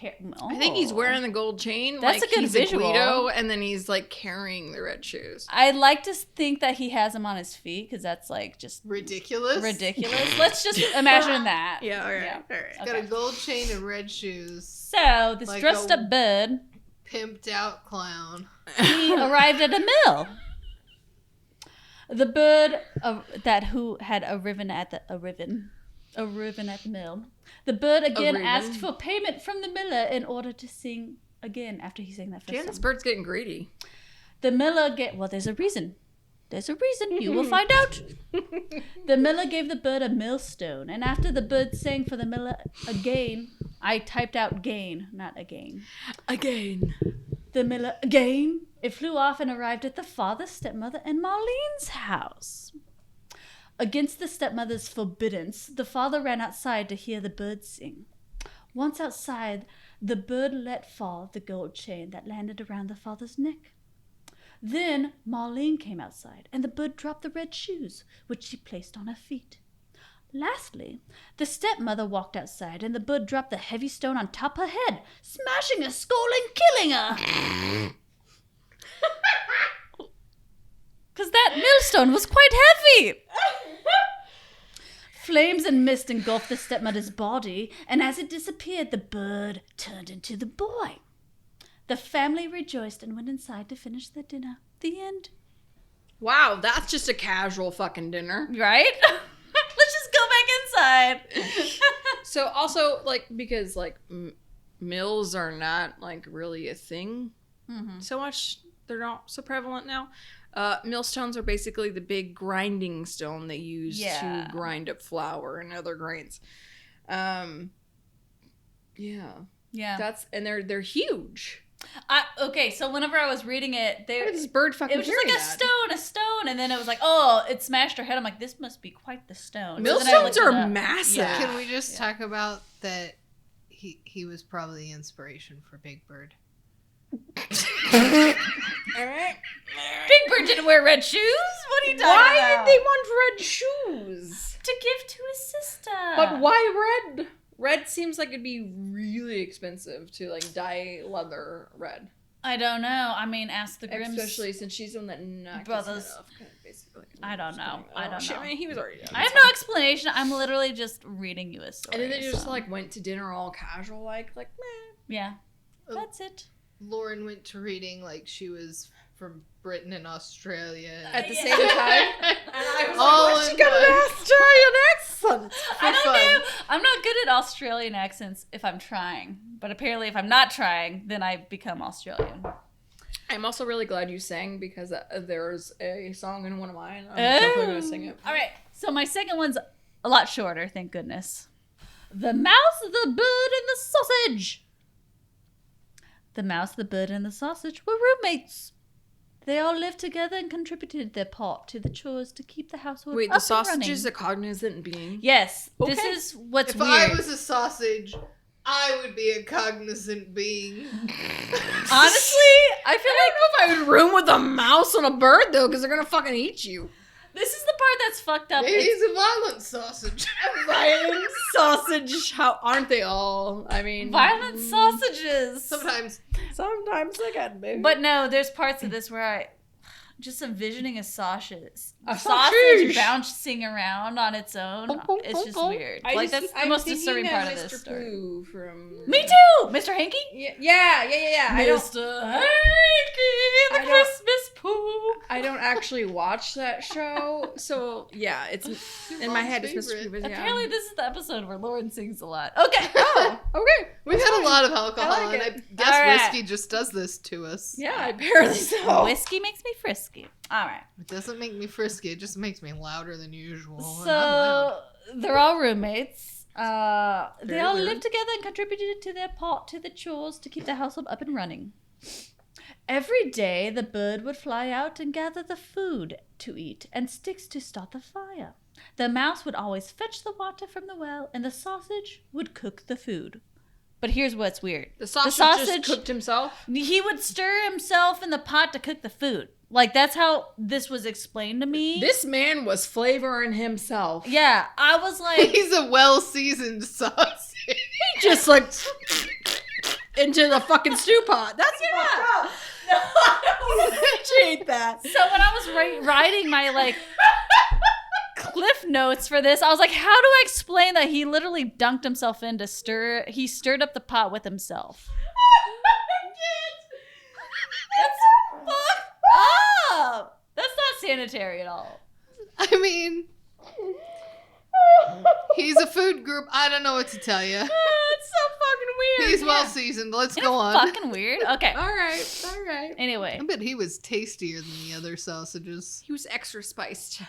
I think he's wearing the gold chain. That's like a good he's visual. A Guido, and then he's like carrying the red shoes. I'd like to think that he has them on his feet because that's like just Ridiculous. ridiculous. Let's just imagine that. Yeah, all right. Yeah. All right. Got a gold chain and red shoes. So this Like dressed up bird, Pimped out clown. he arrived at a mill. The bird who had a ribbon at the mill. The bird again ribbon? asked for payment from the miller in order to sing again after he sang that first Damn, this song. bird's getting greedy. The miller there's a reason. You will find out. The miller gave the bird a millstone, and after the bird sang for the miller again, I typed out gain, not again. Again. The miller again. It flew off and arrived at the father, stepmother, and Marlene's house. Against the stepmother's forbiddance, the father ran outside to hear the bird sing. Once outside, the bird let fall the gold chain that landed around the father's neck. Then Marlene came outside, and the bird dropped the red shoes, which she placed on her feet. Lastly, the stepmother walked outside, and the bird dropped the heavy stone on top her head, smashing her skull and killing her. Because that millstone was quite heavy. Flames and mist engulfed the stepmother's body, and as it disappeared, the bird turned into the boy. The family rejoiced and went inside to finish their dinner. The end. Wow, that's just a casual fucking dinner. Right? Let's just go back inside. So also, like, because, like, mills are not, like, really a thing so much. They're not so prevalent now. Millstones are basically the big grinding stone they use to grind up flour and other grains. Yeah. And they're huge. Okay, so whenever I was reading it, Why did this bird fucking it was just like a stone, and then it was like, oh, it smashed her head. I'm like, this must be quite the stone. So then I Millstones looked it are up. massive. Yeah. Can we just talk about that he was probably the inspiration for Big Bird? All right. Big Bird didn't wear red shoes? What are you talking Why about? did they want red shoes? To give to his sister. But why red? Red seems like it'd be really expensive to, like, dye leather red. I don't know. I mean, ask the Grimms. Especially since she's the one that knocked Brothers. his head off, basically. I don't know. I don't Shit, know. man, he was already dead. I have no explanation. I'm literally just reading you a story. And then they just, so. like, went to dinner all casual, like meh. Yeah. That's it. Lauren went to reading like she was from Britain and Australia. At the same time. And I was All like, what's in she got an one. Australian accent? I don't fun. know. I'm not good at Australian accents if I'm trying. But apparently if I'm not trying, then I become Australian. I'm also really glad you sang because there's a song in one of mine. I'm definitely going to sing it. All right. So my second one's a lot shorter, thank goodness. The mouse, the bird, and the sausage. The mouse, the bird, and the sausage were roommates. They all lived together and contributed their part to the chores to keep the household Wait, up the and sausage running. is a cognizant being? Yes, this Okay. is what's If weird. I was a sausage, I would be a cognizant being. Honestly, I feel like I don't know if I would room with a mouse and a bird, though, because they're going to fucking eat you. this is the part that's fucked up. Maybe It's- he's a violent sausage. Violent sausage. How aren't they all? I mean, violent sausages. Sometimes. Sometimes they can be. But no, there's parts of this where I just envisioning a sausage sausage. bouncing around on its own. It's just weird. That's the most disturbing part of this story. Pooh from... Me too, Mr. Hanky. Yeah. I don't, Mr. Hanky, the I don't- Christmas poo. I don't actually watch that show, so yeah, it's in my head. It's Mr. favorite. Pooh, but yeah. Apparently, this is the episode where Lauren sings a lot. Okay. Oh, okay. We've had a lot of alcohol, I like and I it. guess All right. whiskey just does this to us. Yeah, apparently so. Whiskey makes me frisky. All right. It doesn't make me frisky, it just makes me louder than usual. and I'm So loud. they're all roommates. They Very all weird. lived together and contributed to their part to the chores to keep the household up and running. Every day, the bird would fly out and gather the food to eat and sticks to start the fire. The mouse would always fetch the water from the well, and the sausage would cook the food. But here's what's weird. The sausage just cooked himself. He would stir himself in the pot to cook the food. Like, that's how this was explained to me. This man was flavoring himself. Yeah, I was like... He's a well-seasoned sausage. Just like into the fucking stew pot. That's fucked up. No, I don't Appreciate that. So when I was writing my like cliff notes for this, I was like, how do I explain that he literally dunked himself in to stir? He stirred up the pot with himself. That's fucked up. That's not sanitary at all. I mean, he's a food group. I don't know what to tell you. It's so fucking weird. He's well-seasoned. Let's Isn't go it on. fucking weird. Okay. All right. Anyway, I bet he was tastier than the other sausages. He was extra spiced.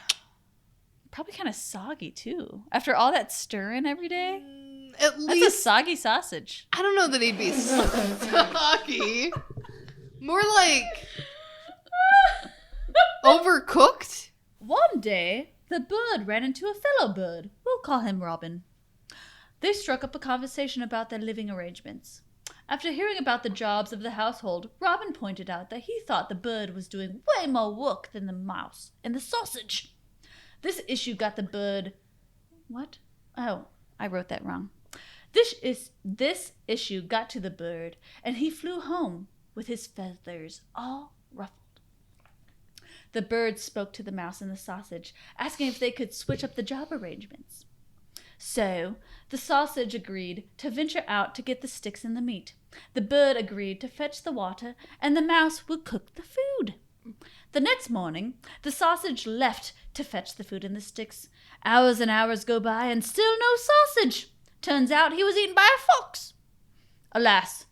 probably kind of soggy too. After all that stirring every day, At that's a least, soggy sausage. I don't know that he'd be soggy. More like overcooked. One day, the bird ran into a fellow bird. We'll call him Robin. They struck up a conversation about their living arrangements. After hearing about the jobs of the household, Robin pointed out that he thought the bird was doing way more work than the mouse and the sausage. This issue got the bird... What? Oh, I wrote that wrong. This issue got to the bird, and he flew home with his feathers all ruffled. The bird spoke to the mouse and the sausage, asking if they could switch up the job arrangements. So, the sausage agreed to venture out to get the sticks and the meat. The bird agreed to fetch the water, and the mouse would cook the food. The next morning, the sausage left to fetch the food and the sticks. Hours and hours go by, and still no sausage. Turns out he was eaten by a fox. Alas,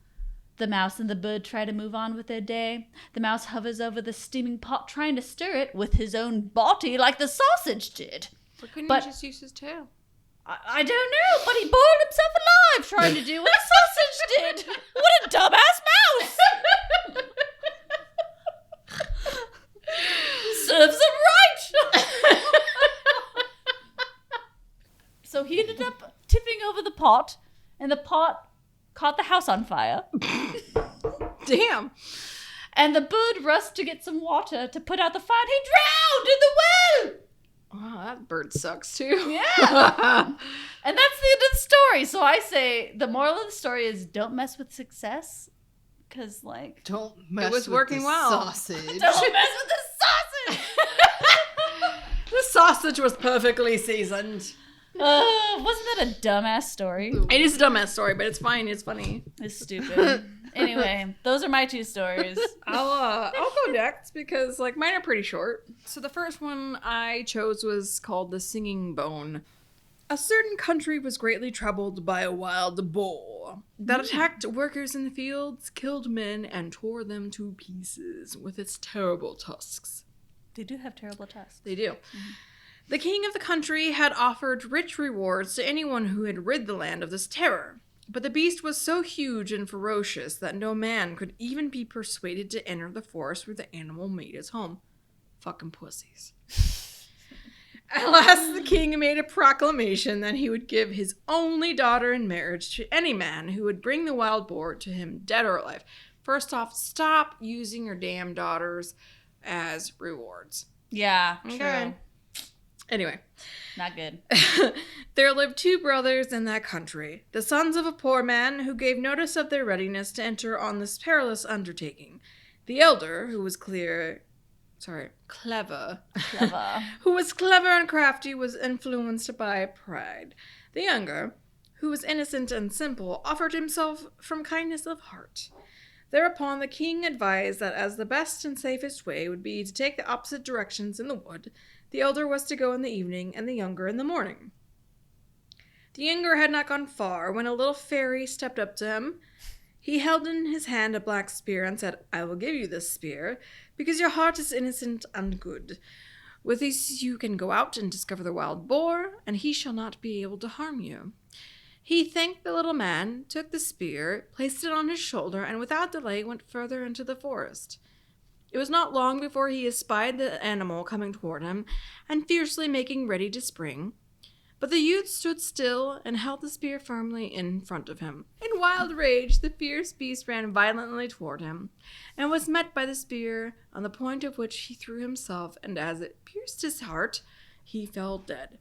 the mouse and the bird try to move on with their day. The mouse hovers over the steaming pot, trying to stir it with his own body like the sausage did. Why couldn't But- he just use his tail? I don't know, but he boiled himself alive trying to do what a sausage did. What a dumbass mouse! Serves him right! So he ended up tipping over the pot, and the pot caught the house on fire. Damn. And the bird rushed to get some water to put out the fire, and he drowned in the well! Wow, that bird sucks too. Yeah. And that's the end of the story. So I say the moral of the story is don't mess with success. Because, like, Don't mess was with working the well. sausage. don't mess with the sausage! The sausage was perfectly seasoned. Wasn't that a dumbass story? It is a dumbass story, but it's fine. It's funny. It's stupid. Anyway, those are my two stories. I'll go next because like mine are pretty short. So the first one I chose was called The Singing Bone. A certain country was greatly troubled by a wild boar that attacked workers in the fields, killed men, and tore them to pieces with its terrible tusks. They do have terrible tusks. They do. The king of the country had offered rich rewards to anyone who had rid the land of this terror. But the beast was so huge and ferocious that no man could even be persuaded to enter the forest where the animal made its home. Fucking pussies. At last, the king made a proclamation that he would give his only daughter in marriage to any man who would bring the wild boar to him, dead or alive. First off, stop using your damn daughters as rewards. Yeah, Okay. true. Anyway. Not good. There lived 2 brothers in that country, the sons of a poor man who gave notice of their readiness to enter on this perilous undertaking. The elder, who was clever, who was clever and crafty, was influenced by pride. The younger, who was innocent and simple, offered himself from kindness of heart. Thereupon the king advised that as the best and safest way would be to take the opposite directions in the wood, the elder was to go in the evening and the younger in the morning. The younger had not gone far when a little fairy stepped up to him. He held in his hand a black spear and said, "I will give you this spear, because your heart is innocent and good. With this you can go out and discover the wild boar, and he shall not be able to harm you." He thanked the little man, took the spear, placed it on his shoulder, and without delay went further into the forest. It was not long before he espied the animal coming toward him, and fiercely making ready to spring. But the youth stood still and held the spear firmly in front of him. In wild rage, the fierce beast ran violently toward him, and was met by the spear, on the point of which he threw himself, and as it pierced his heart, he fell dead.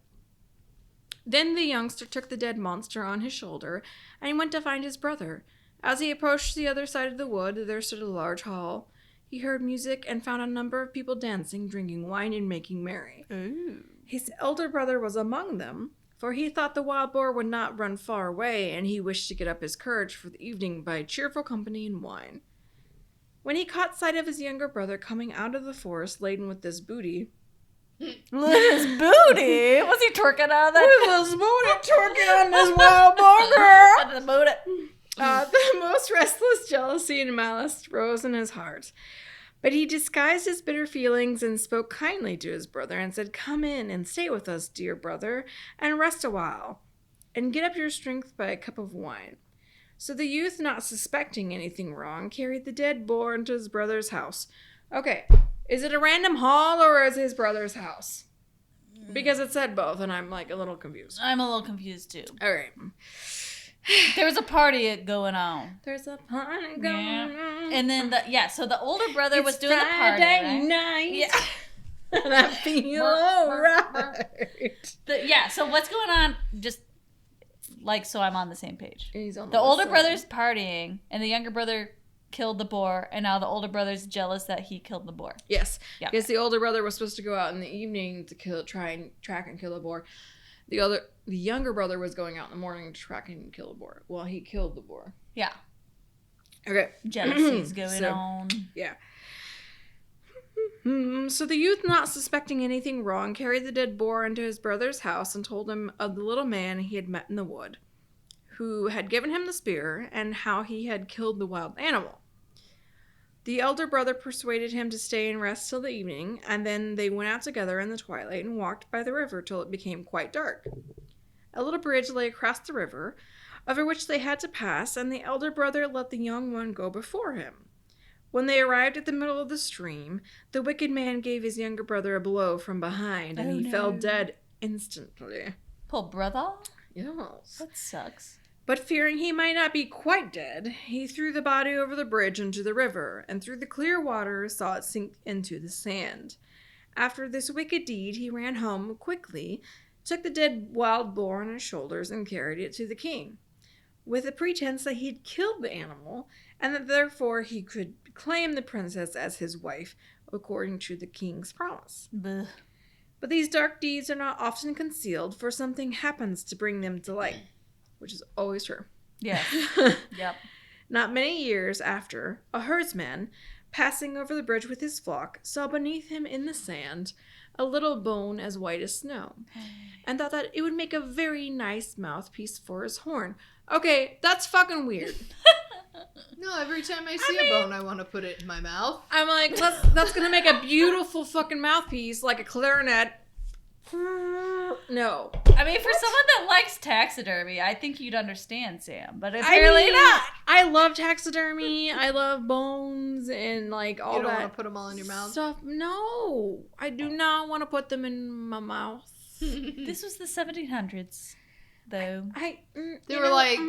Then the youngster took the dead monster on his shoulder, and went to find his brother. As he approached the other side of the wood, there stood a large hall. He heard music and found a number of people dancing, drinking wine, and making merry. Ooh. His elder brother was among them, for he thought the wild boar would not run far away, and he wished to get up his courage for the evening by cheerful company and wine. When he caught sight of his younger brother coming out of the forest laden with this booty... His booty? Was he twerking out of that? With his booty twerking on this wild boar, girl! The booty. The most restless jealousy and malice rose in his heart. But he disguised his bitter feelings and spoke kindly to his brother and said, "Come in and stay with us, dear brother, and rest a while, and get up your strength by a cup of wine." So the youth, not suspecting anything wrong, carried the dead boar into his brother's house. Okay, is it a random hall or is it his brother's house? Because it said both, and I'm like a little confused. I'm a little confused too. All right. There was a party going on. There's a party going on. And then, so the older brother was doing Friday the party. Right? night. Yeah. And I feel alright. So what's going on? Just like, so I'm on the same page. He's on The older brother's partying, and the younger brother killed the boar, and now the older brother's jealous that he killed the boar. Yes. Yeah. Because the older brother was supposed to go out in the evening to try and track and kill the boar. The younger brother was going out in the morning to track and kill the boar. Well, he killed the boar. Yeah. Okay. Jealousy's going on. Yeah. So the youth, not suspecting anything wrong, carried the dead boar into his brother's house and told him of the little man he had met in the wood, who had given him the spear, and how he had killed the wild animal. The elder brother persuaded him to stay and rest till the evening, and then they went out together in the twilight and walked by the river till it became quite dark. A little bridge lay across the river, over which they had to pass, and the elder brother let the young one go before him. When they arrived at the middle of the stream, the wicked man gave his younger brother a blow from behind, and he fell dead instantly. Poor brother. Yes. That sucks. But fearing he might not be quite dead, he threw the body over the bridge into the river, and through the clear water saw it sink into the sand. After this wicked deed, he ran home quickly, took the dead wild boar on his shoulders, and carried it to the king, with the pretense that he had killed the animal, and that therefore he could claim the princess as his wife, according to the king's promise. Blech. But these dark deeds are not often concealed, for something happens to bring them to light, which is always true. Yeah. Yep. Not many years after, a herdsman, passing over the bridge with his flock, saw beneath him in the sand a little bone as white as snow, and thought that it would make a very nice mouthpiece for his horn. Okay, that's fucking weird. No, every time I see a bone, I want to put it in my mouth. I'm like, that's gonna make a beautiful fucking mouthpiece, like a clarinet. No. I mean, for someone that likes taxidermy, I think you'd understand, Sam. But apparently not. I love taxidermy. I love bones and like all that. You don't want to put them all in your mouth? Stuff. No, I do not want to put them in my mouth. This was the 1700s, though. They were like,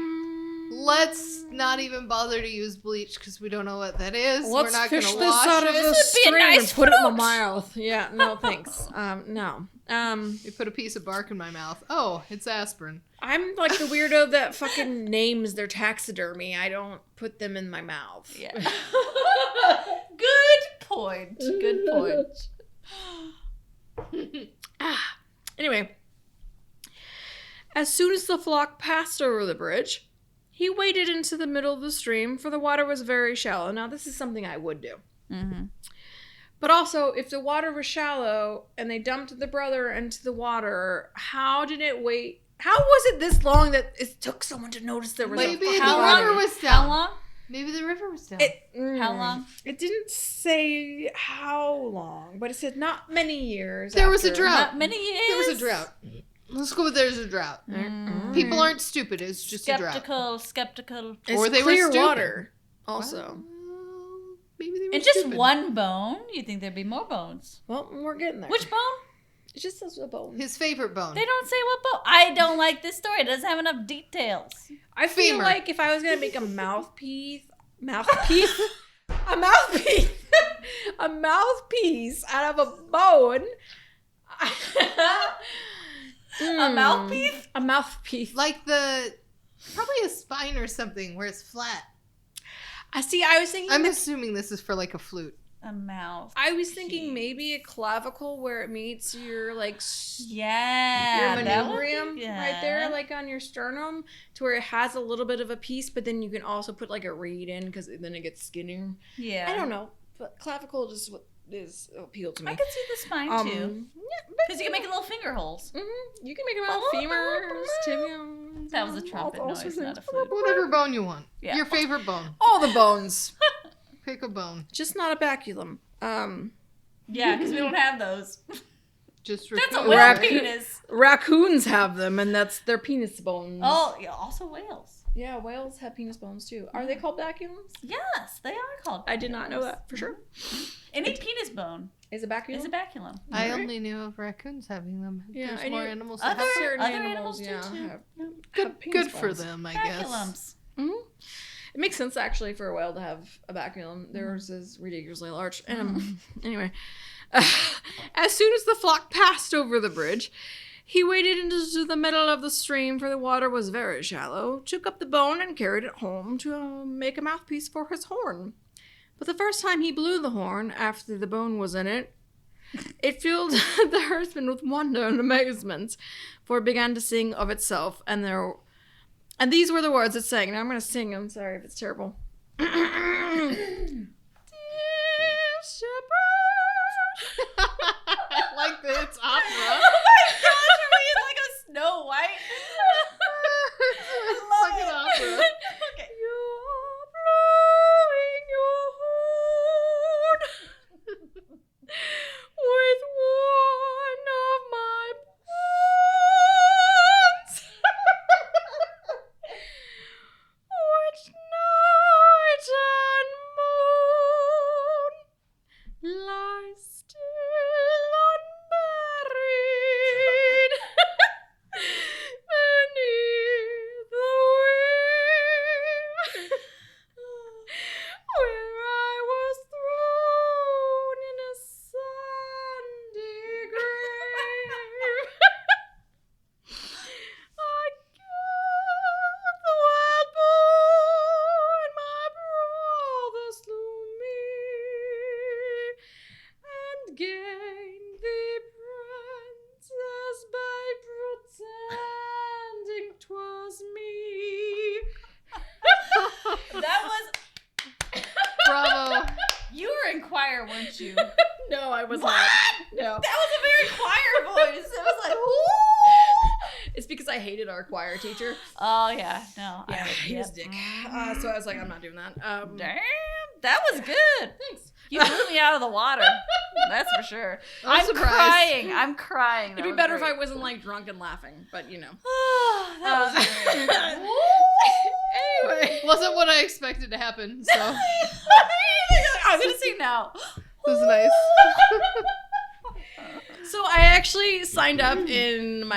let's not even bother to use bleach because we don't know what that is. Let's We're not fish going to this wash out of it. the stream nice and put it in my fruit. mouth. Yeah, no thanks. No. You put a piece of bark in my mouth. Oh, it's aspirin. I'm like the weirdo that fucking names their taxidermy. I don't put them in my mouth. Yeah. Good point. Good point. Anyway, as soon as the flock passed over the bridge, he waded into the middle of the stream, for the water was very shallow. Now, this is something I would do. Mm-hmm. But also, if the water was shallow and they dumped the brother into the water, how did it wait? How was it this long that it took someone to notice there was Maybe a the fucking river body? was down. How long? Maybe the river was down. How long? It didn't say how long, but it said not many years. There was a after. drought. Not many years. There was a drought. Let's go with there's a drought. People aren't stupid. It's just a drought. Skeptical. It's Or they were clear stupid. water. Also, Well, maybe they were And just stupid. one bone? You'd think there'd be more bones. well, we're getting there. Which bone? It just says a bone. His favorite bone. They don't say what bone. I don't like this story. It doesn't have enough details. I feel Femur. like if I was gonna make a mouthpiece, a mouthpiece out of a bone. A mouthpiece? A mouthpiece. Like probably a spine or something where it's flat. I see. I was thinking. I'm assuming this is for like a flute. A mouth. I was thinking maybe a clavicle where it meets your like Yeah. your that would manubrium be right there, good. like on your sternum, to where it has a little bit of a piece, but then you can also put like a reed in because then it gets skinnier. Yeah. I don't know, but clavicle just is appeal to me. I could see the spine too. Because you can make little finger holes. You can make them out of femurs, tibiums. That was a trumpet noise, not a flute. Whatever bone you want. Yeah. Your favorite bone. All the bones, Pick a bone. just not a baculum. Yeah, because we don't have those. Just That's a repeat. whale Rac- penis. Raccoons have them, and that's their penis bones. Oh, yeah, also whales. Yeah, whales have penis bones too. Are they called baculums? Yes, they are called. I did not know that for sure. Any penis bone Is a baculum? is a baculum. I Right. only knew of raccoons having them. Yeah, There's I more knew- animals that Other- have certain other animals, animals do yeah, too. have good, penis good for bones. them, I guess. Baculums. It makes sense actually for a whale to have a baculum. Theirs is ridiculously large. Anyway, as soon as the flock passed over the bridge, he waded into the middle of the stream, for the water was very shallow, took up the bone and carried it home to make a mouthpiece for his horn. But the first time he blew the horn, after the bone was in it, it filled the herdsman with wonder and amazement, for it began to sing of itself, and these were the words it sang. Now I'm going to sing them. Sorry if it's terrible. Dear shepherd. I like that it's opera. Oh my gosh, are we in like a Snow White? It's like an opera. Okay. You are blowing your horn with one of my bones, which night and moon lie still unburied beneath the wave, where I was thrown in a sandy grave. I gave the wild boy my brother slew me, and gained the princess by pretending 'twas me. That was. Bravo. You were in choir, weren't you? No, I was What? not. No. That was a very choir voice. It was like, whoo! It's because I hated our choir teacher. Oh, yeah. No. Yeah, he was yep. dick. So I was like, I'm not doing that. Damn That was good. Thanks. You blew me out of the water. That's for sure. I'm surprised. I'm crying. It'd be better if I wasn't like drunk and laughing, but you know. That was great. Anyway. Wasn't what I expected to happen, so I'm gonna sing now. it was nice. So I actually signed up in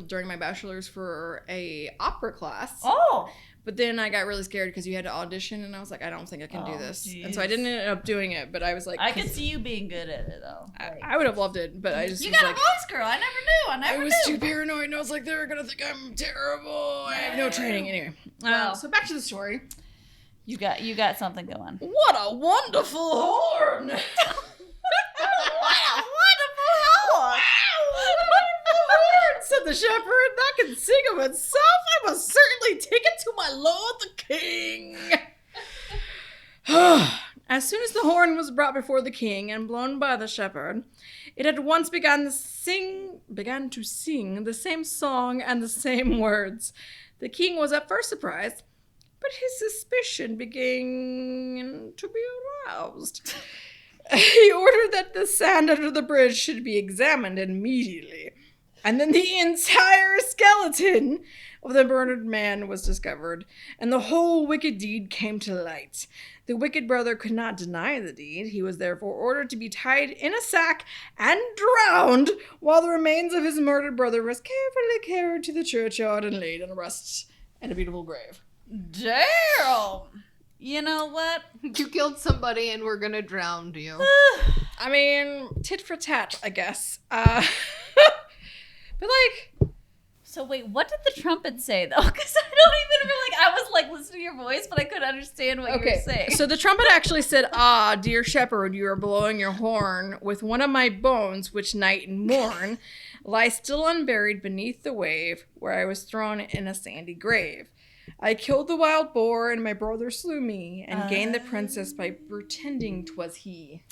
during my bachelor's for a opera class. Oh. But then I got really scared because you had to audition, and I was like, I don't think I can do this. And so I didn't end up doing it, but I was like... I could see you being good at it, though. I would have loved it, but I just You was got like... a voice, girl. I never knew. I was too paranoid, and I was like, they're going to think I'm terrible. I have no training. Anyway. Well. So back to the story. You got something going. What a wonderful horn! What a wonderful horn! Said the shepherd, that can sing of itself. I must certainly take it to my lord the king. As soon as the horn was brought before the king and blown by the shepherd, it at once began to sing the same song and the same words. The king was at first surprised, but his suspicion began to be aroused. He ordered that the sand under the bridge should be examined immediately. And then the entire skeleton of the murdered man was discovered, and the whole wicked deed came to light. The wicked brother could not deny the deed. He was therefore ordered to be tied in a sack and drowned, while the remains of his murdered brother was carefully carried to the churchyard and laid in a rest and a beautiful grave. Damn. You know what? You killed somebody and we're gonna drown you. I mean, tit for tat, I guess. But like... So wait, what did the trumpet say though? Because I don't even really, I was like listening to your voice, but I couldn't understand what you were saying. So the trumpet actually said, "Ah, dear shepherd, you are blowing your horn with one of my bones, which night and morn lie still unburied beneath the wave, where I was thrown in a sandy grave. I killed the wild boar, and my brother slew me, and gained the princess by pretending 'twas he."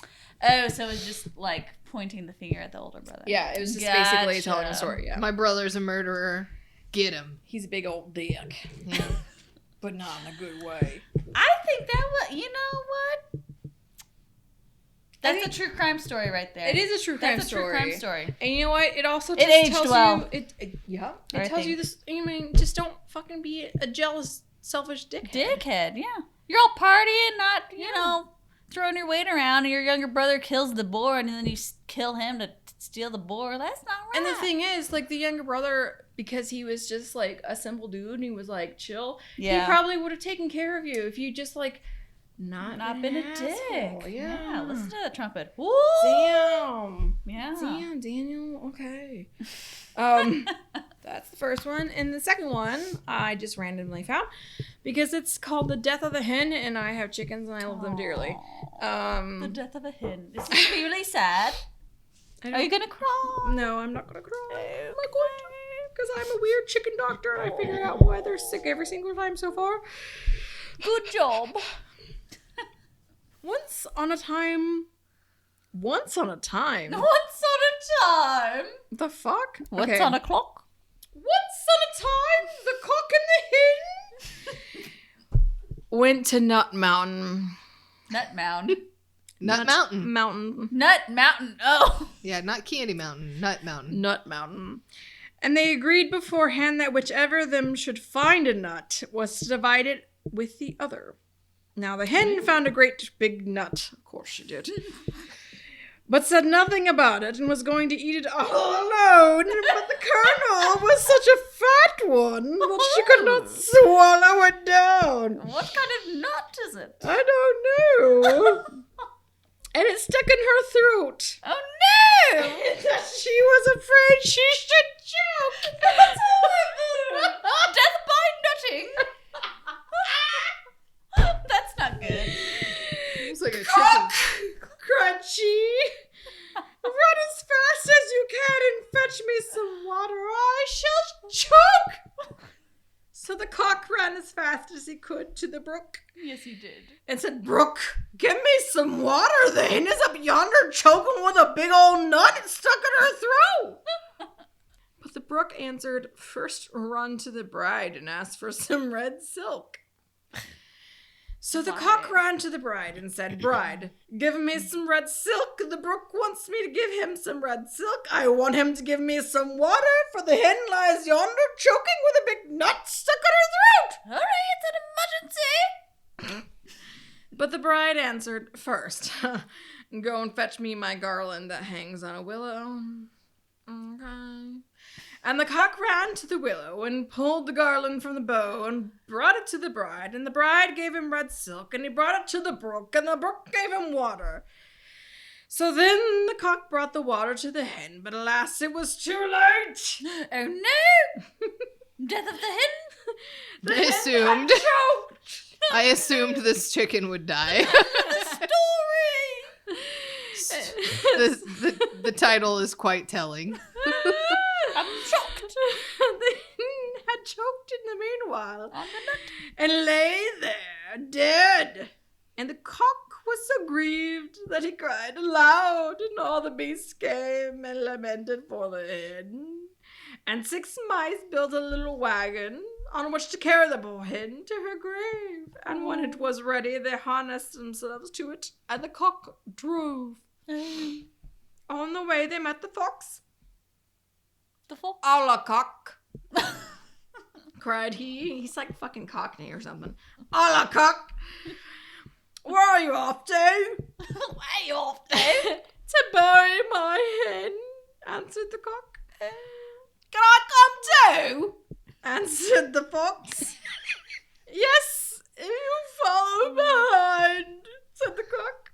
Oh, so it was just like pointing the finger at the older brother. Yeah, it was just Gotcha. basically telling the story, yeah. My brother's a murderer. Get him. He's a big old dick. Yeah. But not in a good way. I think that was, you know what? That's a true crime story right there. It is a true crime That's a story. true crime story. And you know what? It also It just aged tells well. you... It I tells you think. this... I mean, just don't fucking be a jealous, selfish dickhead. Dickhead, yeah. You're all partying, not, you know, throwing your weight around, and your younger brother kills the boar, and then you kill him to steal the boar. That's not right. And the thing is, like, the younger brother, because he was just, like, a simple dude, and he was, like, chill, he probably would have taken care of you if you just, like, not been a dick. Yeah. Listen to the trumpet. Woo! Damn. Yeah. Damn, Daniel. Okay. That's the first one. And the second one, I just randomly found because it's called The Death of the Hen, and I have chickens, and I love them dearly. The death of a hen. This is really sad. Are you gonna cry? No, I'm not gonna cry. I'm not going to, because I'm a weird chicken doctor, and I figured out why they're sick every single time so far. Good job. Once on a time. Once on a time. The fuck? What's on a clock? Once on a time, the cock and the hen went to Nut Mountain. Nut Mound. Nut Mountain. Nut Mountain. Oh. Yeah, not Candy Mountain. Nut Mountain. Nut Mountain. And they agreed beforehand that whichever of them should find a nut was to divide it with the other. Now the hen found a great big nut. Of course she did. But said nothing about it and was going to eat it all alone. But the kernel was such a fat one that she could not swallow it down. What kind of nut is it? I don't know. And it stuck in her throat. Oh no! She was afraid she should choke. Death by nutting. That's not good. It's like a chicken. Cock! Crunchy! Run as fast as you can and fetch me some water, or I shall choke! So the cock ran as fast as he could to the brook. Yes, he did. And said, "Brook, give me some water. The hen is up yonder choking with a big old nut and stuck in her throat." But the brook answered, "First run to the bride and ask for some red silk." So the Why? cock ran to the bride and said, "Bride, give me some red silk. The brook wants me to give him some red silk. I want him to give me some water, for the hen lies yonder choking with a big nut stuck in her throat." Hurry, it's an emergency. But the bride answered, "First, go and fetch me my garland that hangs on a willow." Okay. And the cock ran to the willow and pulled the garland from the bow and brought it to the bride. And the bride gave him red silk, and he brought it to the brook, and the brook gave him water. So then the cock brought the water to the hen, but alas, it was too late. Oh no! Death of the hen? I assumed. I assumed this chicken would die. Story! The title is quite telling. I'm shocked. The hen had choked in the meanwhile On the nut. and lay there dead. And the cock was so grieved that he cried aloud, and all the beasts came and lamented for the hen. And 6 mice built a little wagon on which to carry the poor hen to her grave. And when it was ready, they harnessed themselves to it, and the cock drove. On the way, they met the fox. The fox. "A la cock," cried he. He's like fucking Cockney or something. "A la cock. Where are you off to?" Where are you off to? "To bury my hen," answered the cock. "Can I come too?" answered the fox. "Yes, if you follow behind," said the cock.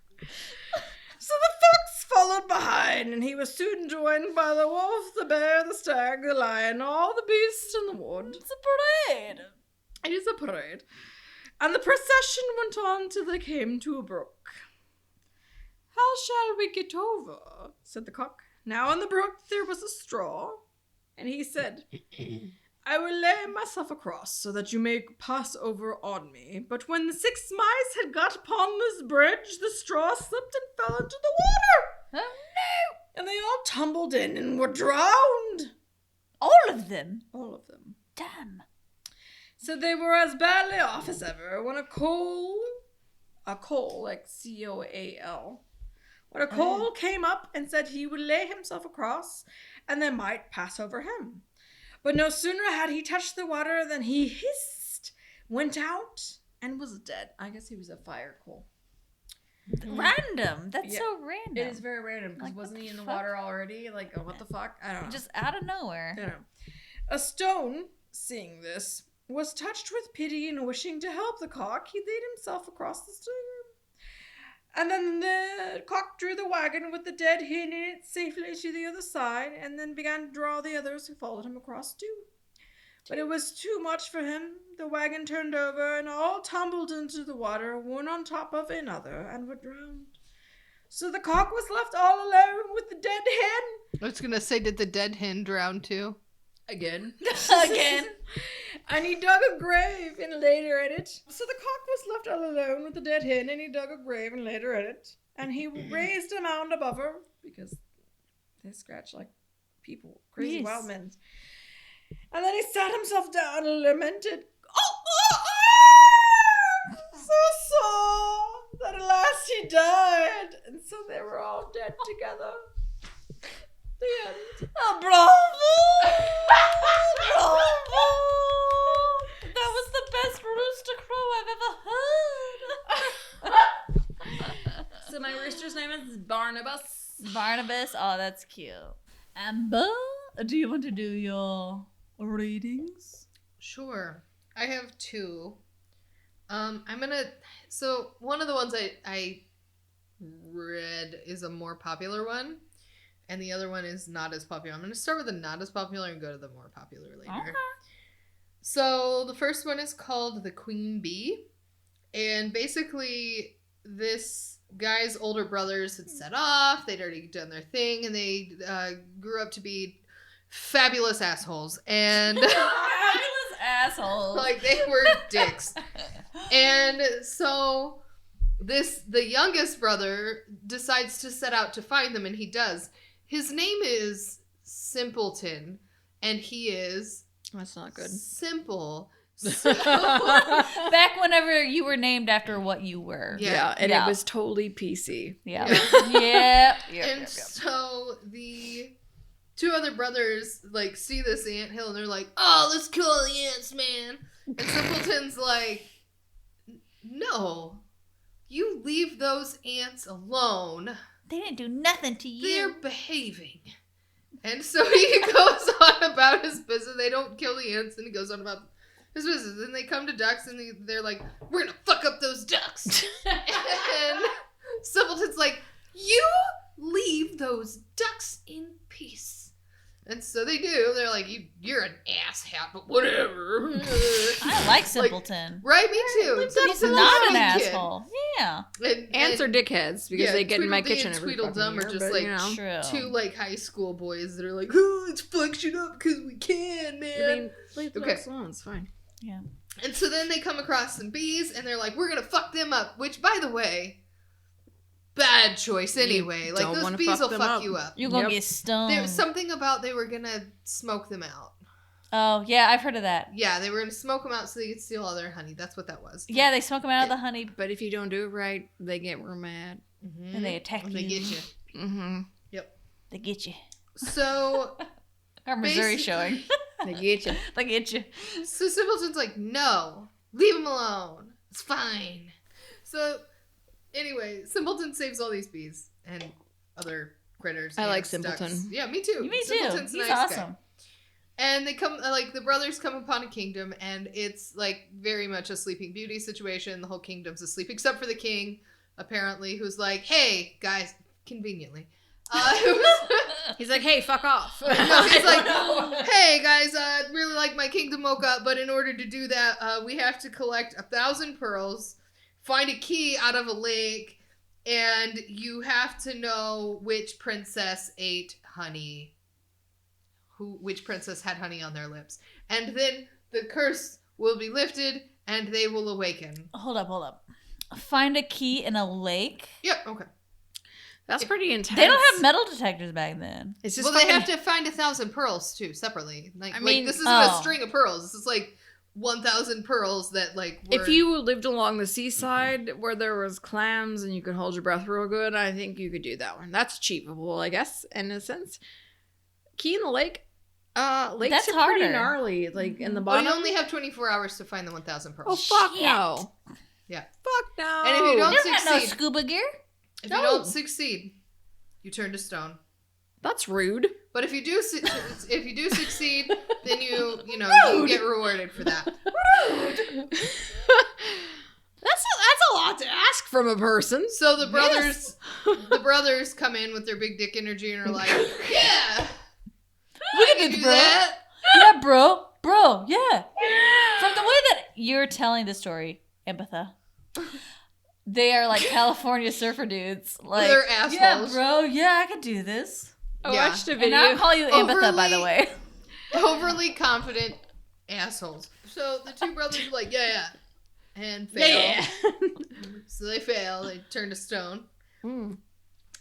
So the fox followed behind, and he was soon joined by the wolf, the bear, the stag, the lion, all the beasts in the wood. It's a parade. It is a parade. And the procession went on till they came to a brook. "How shall we get over?" said the cock. Now in the brook there was a straw, and he said, "I will lay myself across so that you may pass over on me." But when the 6 mice had got upon this bridge, the straw slipped and fell into the water. Oh no! And they all tumbled in and were drowned. All of them? All of them. Damn. So they were as badly off as ever when a coal, like C-O-A-L, when a coal came up and said he would lay himself across and they might pass over him. But no sooner had he touched the water than he hissed, went out, and was dead. I guess he was a fire coal. Random. That's Yeah. so random. It is very random, because Like, wasn't what he in the the fuck? water already? Like, what the fuck? I don't know. Just out of nowhere. I don't know. A stone, seeing this, was touched with pity and wishing to help the cock, he laid himself across the stream. And then the cock drew the wagon with the dead hen in it safely to the other side, and then began to draw the others who followed him across too. But it was too much for him. The wagon turned over, and all tumbled into the water, one on top of another, and were drowned. So the cock was left all alone with the dead hen. I was gonna say, did the dead hen drown too? Again. Again. And he dug a grave and laid her in it. So the cock was left all alone with the dead hen, and he dug a grave and laid her in it. And he raised a mound above her, because they scratch like people, crazy Yes. wild men. And then he sat himself down and lamented, so sore, that at last he died. And so they were all dead together. The end. Oh, bravo! Bravo! That was the best rooster crow I've ever heard. So my rooster's name is Barnabas. Barnabas. Oh, that's cute. Amber, do you want to do your readings? Sure. I have 2. So one of the ones I read is a more popular one, and the other one is not as popular. I'm gonna start with the not as popular and go to the more popular later. Okay. So the first one is called The Queen Bee, and basically this guy's older brothers had set off. They'd already done their thing, and they grew up to be fabulous assholes. And Fabulous assholes. like, they were dicks. And so the youngest brother decides to set out to find them, and he does. His name is Simpleton, and he is That's not good. simple. Back whenever you were named after what you were. Yeah, and Yeah. it was totally PC. Yeah. Yeah. And so the two other brothers like see this anthill and they're like, "Oh, let's kill all the ants, man." And Simpleton's like, "No, you leave those ants alone. They didn't do nothing to you. They're behaving." And so he goes on about his business. They don't kill the ants, and he goes on about his business. Then they come to ducks, and they're like, "We're gonna fuck up those ducks." And Simpleton's like, "You leave those ducks in peace." And so they do. They're like, "You're an asshat, but whatever." I like Simpleton. Right, me too. He's not an asshole. Yeah. Ants are dickheads because they get in my kitchen every fucking Tweedledum year, are just but, like you know. True. two like high school boys that are like, "Oh, let's fuck shit up because we can, man." I mean, leave the Okay. ducks alone, it's fine. Yeah. And so then they come across some bees, and they're like, "We're gonna fuck them up." Which, by the way, bad choice anyway. You Like don't those wanna bees fuck will them fuck up. you up. You're going to Yep. get stoned. There was something about they were gonna smoke them out. Oh, yeah, I've heard of that. Yeah, they were gonna smoke them out so they could steal all their honey. That's what that was. Yeah, they smoke them out of the honey But if you don't do it right, they get real mad. Mhm. and they attack And you. they get you. Mm-hmm. They get you. So, Our Missouri Basically- showing. They get you. They get you. so Simpleton's like, "No, leave him alone. It's fine." So, anyway, Simpleton saves all these bees and other critters. I like ants, ducks. Simpleton. Yeah, me too. Me too. Simpleton's a He's nice guy. awesome. And they come, like, the brothers come upon a kingdom, and it's, like, very much a Sleeping Beauty situation. The whole kingdom's asleep, except for the king, apparently, who's like, "Hey, guys," conveniently. He's like, hey, fuck off. No, he's like, "Hey, guys, I'd really like my kingdom woke up, but in order to do that, we have to collect 1,000 pearls, find a key out of a lake, and you have to know which princess ate honey. Which princess had honey on their lips. And then the curse will be lifted, and they will awaken." Hold up. Find a key in a lake? Yep, okay. That's pretty intense. They don't have metal detectors back then. It's just Well, they fucking- have to find 1,000 pearls, too, separately. I mean, this isn't a oh. string of pearls. This is, like, 1,000 pearls that, like, were... If you lived along the seaside where there was clams and you could hold your breath real good, I think you could do that one. That's achievable, I guess, in a sense. Key in the lake. Lakes That's are pretty harder. gnarly. Like in the Well, bottom. you only have 24 hours to find the 1,000 Oh pearls. fuck Shit. no. Yeah. Fuck no. And if you don't You don't got no succeed. scuba gear? If No. you don't succeed, you turn to stone. That's rude. But if you do succeed, then you get rewarded for that. That's a lot to ask from a person. So the brothers come in with their big dick energy and are like, "Yeah, We I can can do do bro. that." Yeah, bro, yeah. From the way that you're telling the story, Empatha, they are like California surfer dudes. Like, They're yeah, assholes. bro, yeah, I could do this. I Yeah. watched a And video. I'll call you Empatha, by the Overly- way. Overly confident assholes. So the two brothers are like, "Yeah," and fail. Yeah. So they fail. They turn to stone. Mm.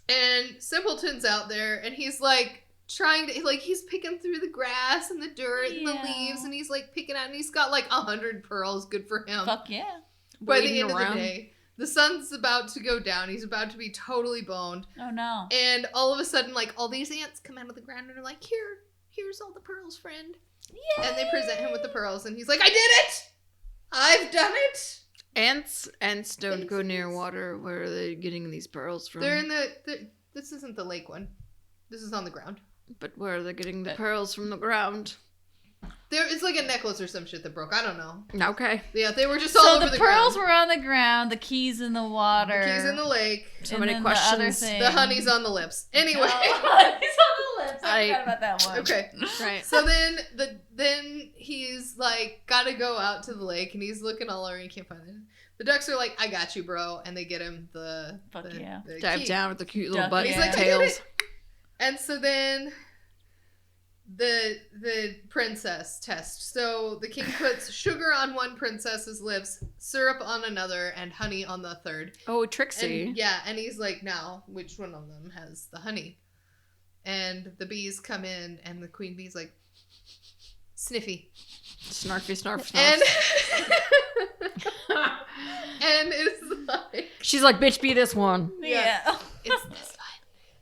And Simpleton's out there, and he's like trying to, like, he's picking through the grass and the dirt and the Yeah. leaves, and he's like picking out, and he's got like 100 pearls. Good for him. Fuck yeah. By the Wading end of around. the day, the sun's about to go down. He's about to be totally boned, Oh, no. and all of a sudden, like, all these ants come out of the ground and are like, here's all the pearls, friend." Yay! And they present him with the pearls, and he's like, "I did it! I've done it!" Ants don't go near water. Where are they getting these pearls from? They're in this isn't the lake one. This is on the ground. But where are they getting the pearls from the ground? It's like a necklace or some shit that broke. I don't know. Okay. Yeah, they were just all So over the the pearls ground. were on the ground, the keys in the water. The keys in the lake. So and many then questions. The, other thing. The honey's on the lips. Anyway. honey's on the lips. I forgot about that one. Okay. Right. So then he's like gotta go out to the lake, and he's looking all over and he can't find it. The ducks are like, "I got you, bro," and they get him the Dive key. down with the cute little Duck, bunny He's yeah. like, "I did tails. it." And so then the princess test. So the king puts sugar on one princess's lips, syrup on another, and honey on the third. Oh, Trixie. And, yeah, and he's like, "Now, which one of them has the honey?" And the bees come in, and the queen bee's like, "Sniffy." Snarfy, snarf, snarf. And and it's like, She's like, bitch, be this one. Yeah. it's this one.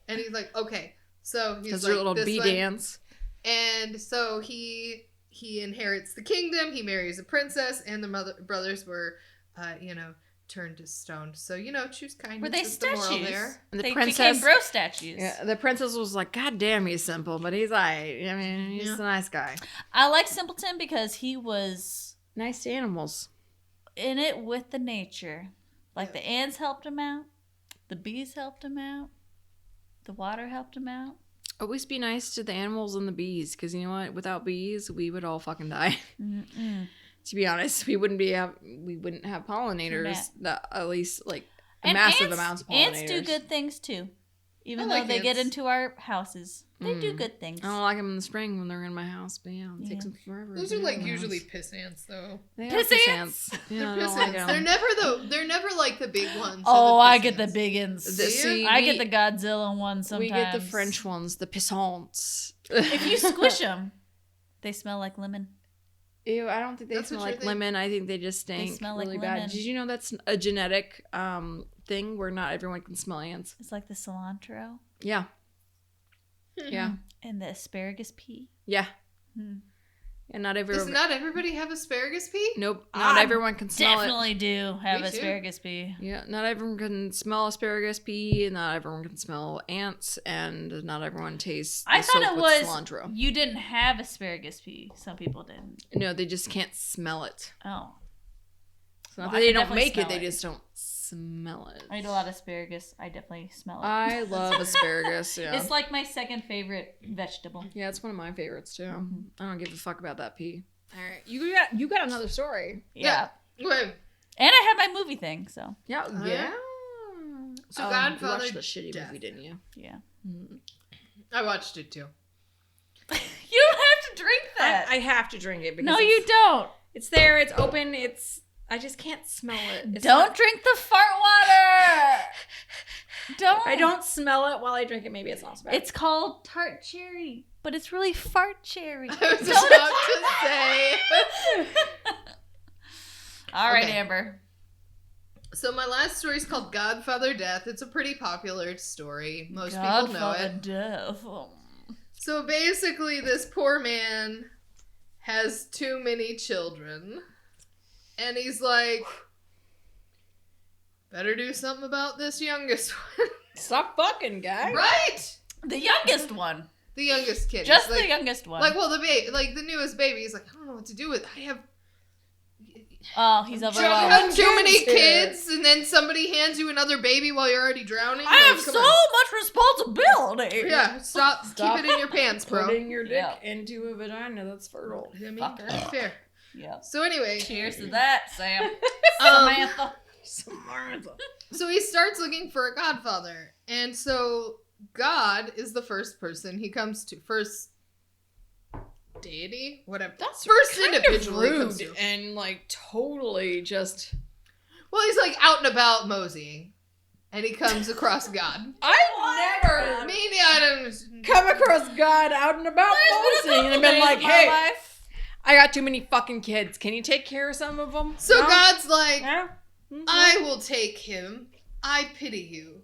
And he's like, okay. So he's Does like, her little this bee one. dance. And so he inherits the kingdom. He marries a princess, and the brothers were, turned to stone. So choose kindness. Were they is the moral statues? there. And the They princess became bro statues. Yeah, the princess was like, God damn, he's simple, but he's he's a nice guy. I like Simpleton because he was Nice animals. in it with the nature. Like the ants helped him out, the bees helped him out, the water helped him out. Always be nice to the animals and the bees, because you know what? Without bees, we would all fucking die. Mm-mm. To be honest, we wouldn't have pollinators. That at least like And massive ants, amounts of pollinators. Ants do good things too. Even I though like they get ants. into our houses, they do good things. I don't like them in the spring when they're in my house, but yeah, it takes them forever. Those to are get like in my usually house. piss ants, though. They Piss are piss ants? ants. Yeah, They're I piss don't like ants. 'em. They're never like the big ones. Oh, They're I piss get the ants. big ones. See, I get the Godzilla one sometimes. We get the French ones, the pissants. If you squish them, they smell like lemon. Ew, I don't think they That's smell what you're like thinking? lemon. I think they just stink smell like really lemon. bad. Did you know that's a genetic thing where not everyone can smell ants? It's like the cilantro Yeah. Yeah. and the asparagus pea. Yeah. Hmm. And not Does everyone. not everybody have asparagus pea? Nope. Not I everyone can smell it. Definitely do have Me too. asparagus pea. Yeah, not everyone can smell asparagus pea, and not everyone can smell ants, and not everyone tastes the I thought soap it with was cilantro. you didn't have asparagus pea. Some people didn't. No, they just can't smell it. Oh, So not Well, that I they can don't definitely make it, smell they it. just don't smell it. I eat a lot of asparagus. I definitely smell it. I love asparagus, yeah. It's like my second favorite vegetable. Yeah, it's one of my favorites too. Mm-hmm. I don't give a fuck about that pea. All right, you got another story. Yeah. Wait. And I had my movie thing, so Yeah, yeah. So You Godfather watched the shitty Death. movie, didn't you? yeah. I watched it too. You don't have to drink that. I have to drink it because no, you don't. It's there. It's open. I just can't smell it. It's Don't not- drink the fart water. Don't. If I don't smell it while I drink it, maybe it's not so bad. It's called tart cherry, but it's really fart cherry. I was about to say. All right, Okay. Amber. So my last story is called Godfather Death. It's a pretty popular story. Most people know it. Death. So basically, this poor man has too many children. And he's like, better do something about this youngest one. Stop fucking, guy. Right? The youngest one. The youngest kid. Just He's like, the youngest one. Like, well, the newest baby. He's like, I don't know what to do with it. I have oh, he's I overwhelmed. have too many kids here. kids, and then somebody hands you another baby while you're already drowning. I have Like, so come on. much responsibility. Yeah, stop. Keep it in your pants, bro. Putting your dick Yeah. into a vagina that's fertile. I mean, Fucker. that's fair. Yeah. So anyway, Cheers to that, Sam. um, Samantha. so he starts looking for a godfather, and so God is the first person he comes to. First deity, whatever. That's first kind individual he of comes rude to. and like totally just. Well, he's like out and about moseying, and he comes across God. I've never Maybe I don't come across God out and about moseying and been like, hey, I got too many fucking kids. Can you take care of some of them? So No? God's like, Yeah. I will take him. I pity you.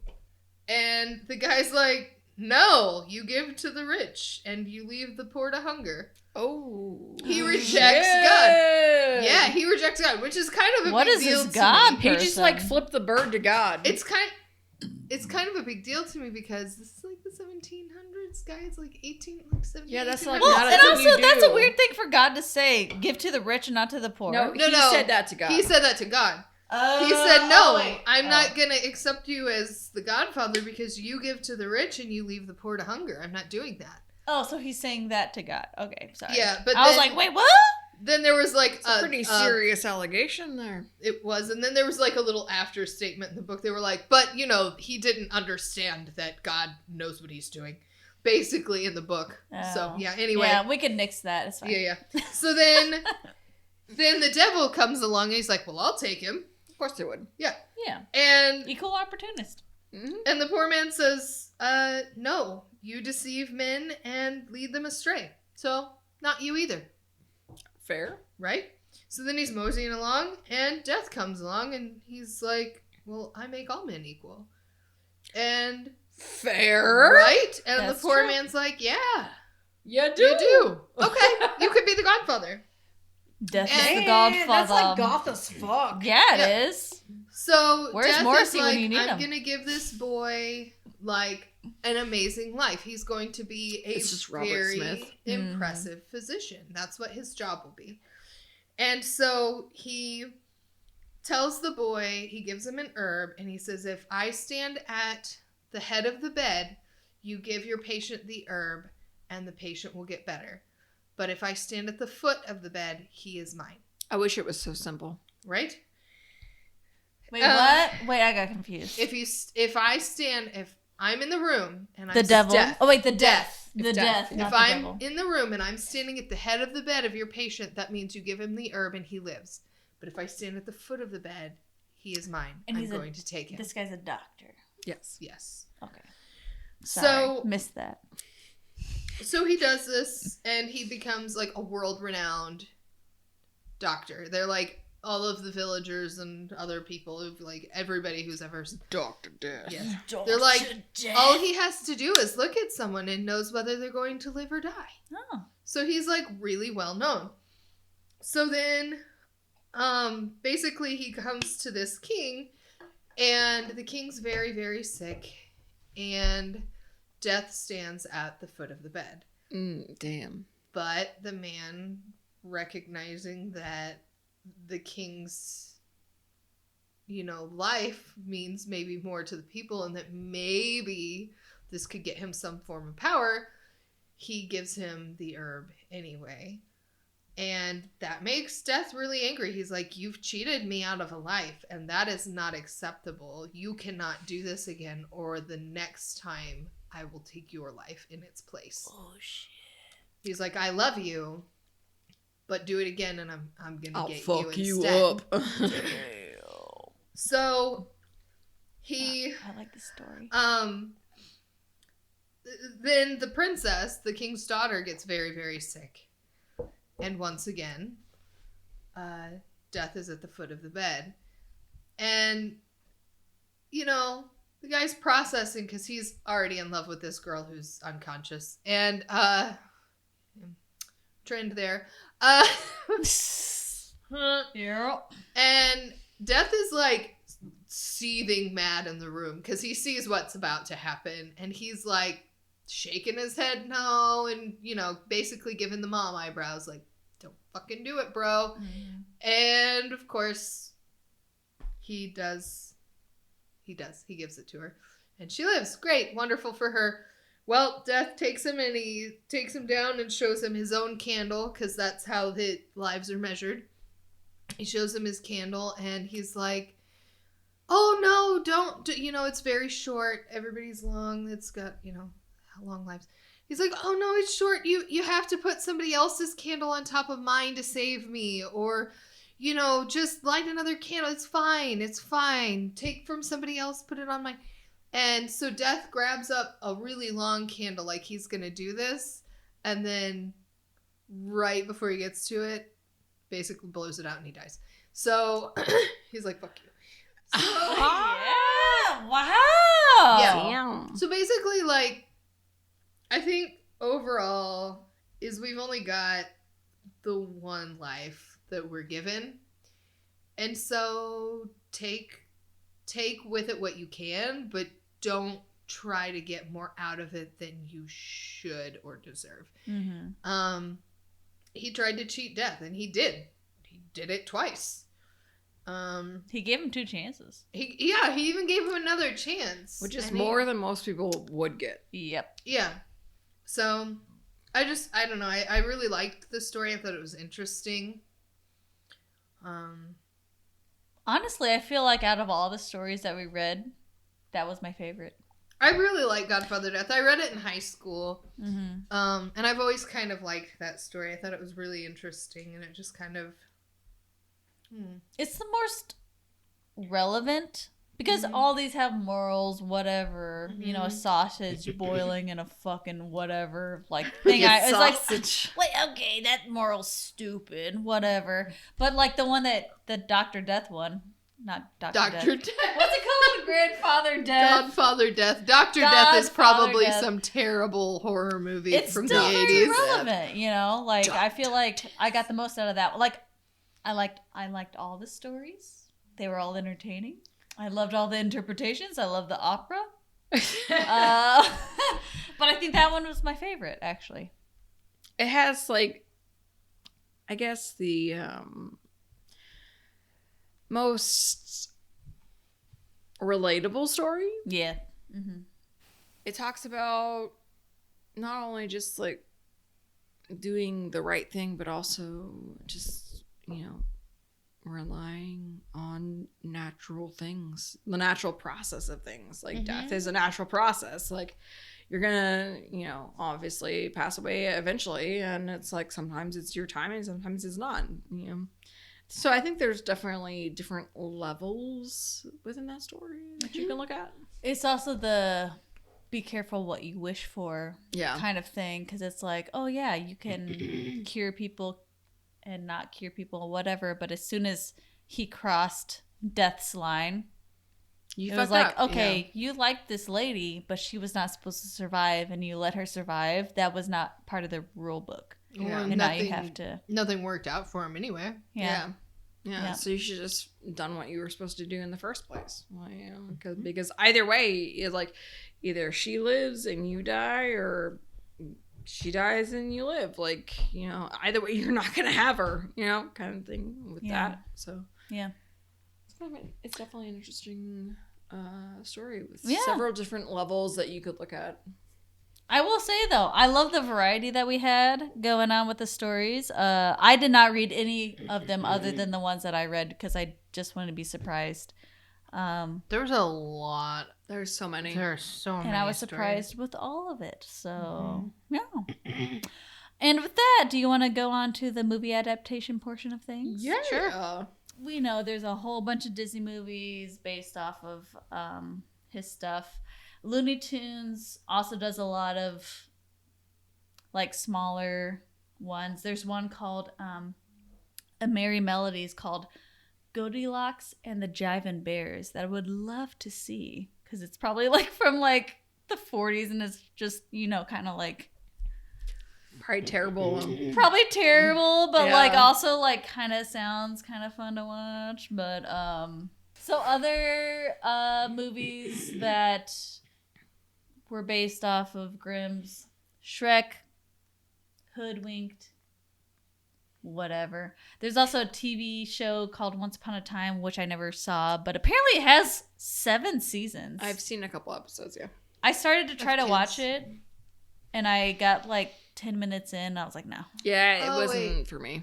And the guy's like, no, you give to the rich and you leave the poor to hunger. Oh. He rejects God. Yeah, he rejects God, which is kind of a What big is deal this to God me. He just like person. flipped the bird to God. It's kind of a big deal to me because this is like the 1700s. Guys like 17. Yeah, that's like 1800s. Well, not a and thing also you that's a do. weird thing for God to say. Give to the rich and not to the poor. No, No, he no. said that to God. He said that to God. Oh, He said, no, wait. I'm Oh. not going to accept you as the godfather because you give to the rich and you leave the poor to hunger. I'm not doing that. Oh, so he's saying that to God. Okay, sorry. Yeah, but I was then- like, wait, what? Then there was like It's a pretty serious allegation there. It was, and then there was like a little after statement in the book. They were like, but he didn't understand that God knows what he's doing, basically in the book. So Oh. yeah. Anyway, Yeah, we can nix that. It's fine. yeah. So then the devil comes along and he's like, well, I'll take him. Of course they would. Yeah. And Equal opportunist. and the poor man says, no, you deceive men and lead them astray. So not you either. Fair. Right? So then he's moseying along, and Death comes along, and he's like, well, I make all men equal. And... Fair. Right? And That's the poor true. man's like, yeah, You do. you do. Okay, you could be the godfather. Death is And the Godfather. That's like goth as fuck. Yeah, Yeah. it is. So Where's Death Morrissey is when like, you need I'm him? gonna give this boy like an amazing life. He's going to be a It's just Robert very Smith. impressive physician. That's what his job will be. And so he tells the boy, he gives him an herb, and he says, if I stand at the head of the bed, you give your patient the herb, and the patient will get better. But if I stand at the foot of the bed, he is mine. I wish it was so simple. Right? Wait, what? Wait, I got confused. If I'm in the room and The I'm devil. Death, Oh, wait, the death. If The death. death, not if the I'm devil. in the room and I'm standing at the head of the bed of your patient, that means you give him the herb and he lives. But if I stand at the foot of the bed, he is mine. And I'm he's going to take him. This guy's a doctor. Yes. Yes. Okay. So- Sorry, missed that. So he does this and he becomes like a world-renowned doctor. They're like all of the villagers and other people who've like everybody who's ever Dr. Death. yes. They're like, all he has to do is look at someone and knows whether they're going to live or die. Oh. So he's like really well known. So then basically he comes to this king and the king's very, very sick and Death stands at the foot of the bed. Damn. But the man, recognizing that the king's, life means maybe more to the people and that maybe this could get him some form of power, he gives him the herb anyway. And that makes Death really angry. He's like, you've cheated me out of a life, and that is not acceptable. You cannot do this again, or the next time I will take your life in its place. Oh, shit. He's like, I love you, but do it again, and I'm gonna I'll get fuck you you instead. up. So he, I like this story. then the princess, the king's daughter, gets very, very sick, and once again, Death is at the foot of the bed, and the guy's processing because he's already in love with this girl who's unconscious, and trend there. Yeah. And Death is like seething mad in the room because he sees what's about to happen, and he's like shaking his head no, and basically giving the mom eyebrows like, don't fucking do it, bro. And of course he does. He gives it to her, and she lives. Great, wonderful for her. Well, Death takes him, and he takes him down and shows him his own candle, because that's how the lives are measured. He shows him his candle, and he's like, oh no, don't, it's very short. Everybody's long. It's got, long lives. He's like, oh no, it's short. You have to put somebody else's candle on top of mine to save me, or, just light another candle. It's fine. It's fine. Take from somebody else, put it on mine. And so Death grabs up a really long candle like he's going to do this. And then right before he gets to it, basically blows it out and he dies. So he's like, fuck you. So, Yeah. Wow. Yeah. Damn. So basically, like, I think overall is we've only got the one life that we're given. And so take with it what you can, but don't try to get more out of it than you should or deserve. Mm-hmm. He tried to cheat Death, and he did. He did it twice. He gave him 2 chances. He even gave him another chance. Which is And more than most people would get. Yep. Yeah. So, I don't know. I really liked the story. I thought it was interesting. Honestly, I feel like out of all the stories that we read, that was my favorite. I really like Godfather Death. I read it in high school. Mm-hmm. And I've always kind of liked that story. I thought it was really interesting, and it just kind of... It's the most relevant Because all these have morals, whatever. You know, a sausage boiling in a fucking whatever like thing. It's sausage. like, okay, that moral's stupid, whatever. But like the Dr. Death one, not Dr. Death. Dr. Death. What's it called? Grandfather Death. Godfather Death. Dr. Death is Godfather probably Death. some terrible horror movie It's from still the very 80s. relevant, you know. Like I feel like I got the most out of that. Like I liked all the stories. They were all entertaining. I loved all the interpretations. I loved the opera. But I think that one was my favorite, actually. It has like, I guess the most relatable story. Yeah. Mm-hmm. It talks about not only just like doing the right thing, but also just, you know, relying on natural things, the natural process of things. Like death is a natural process. Like you're gonna, you know, obviously pass away eventually, and it's like sometimes it's your time and sometimes it's not, you know. So I think there's definitely different levels within that story that you can look at. It's also the be careful what you wish for Yeah. kind of thing, because it's like, oh yeah, you can cure people and not cure people, whatever. But as soon as he crossed death's line, You it was fucked like, up. okay, you liked this lady, but she was not supposed to survive, and you let her survive. That was not part of the rule book. Yeah, And now you have to. Nothing worked out for him anyway. Yeah. Yeah. So you should just done what you were supposed to do in the first place. Well, you know, because either way, it's like either she lives and you die, or she dies and you live. Like, you know, either way, you're not gonna have her. You know, kind of thing with that. So Yeah. it's definitely an interesting story with Yeah. several different levels that you could look at. I will say though, I love the variety that we had going on with the stories. I did not read any of them other than the ones that I read because I just wanted to be surprised. There's a lot. There's so many. There are so many. And I was stories. surprised with all of it. So, yeah. And with that, do you want to go on to the movie adaptation portion of things? Yeah. Sure. We know there's a whole bunch of Disney movies based off of his stuff. Looney Tunes also does a lot of like smaller ones. There's one called A Merry Melodies called Goldilocks and the Jivin' Bears that I would love to see, because it's probably like from like the 40s and it's just, you know, kind of like Probably terrible. probably terrible, but Yeah. like also like kind of sounds kind of fun to watch. But so other movies that were based off of Grimm's: Shrek, Hoodwinked, whatever. There's also a TV show called Once Upon a Time, which I never saw, but apparently it has 7 seasons. I've seen a couple episodes, yeah. I started to try to kids. watch it, and I got like 10 minutes in, and I was like, no. Yeah, it Oh, wasn't wait. for me.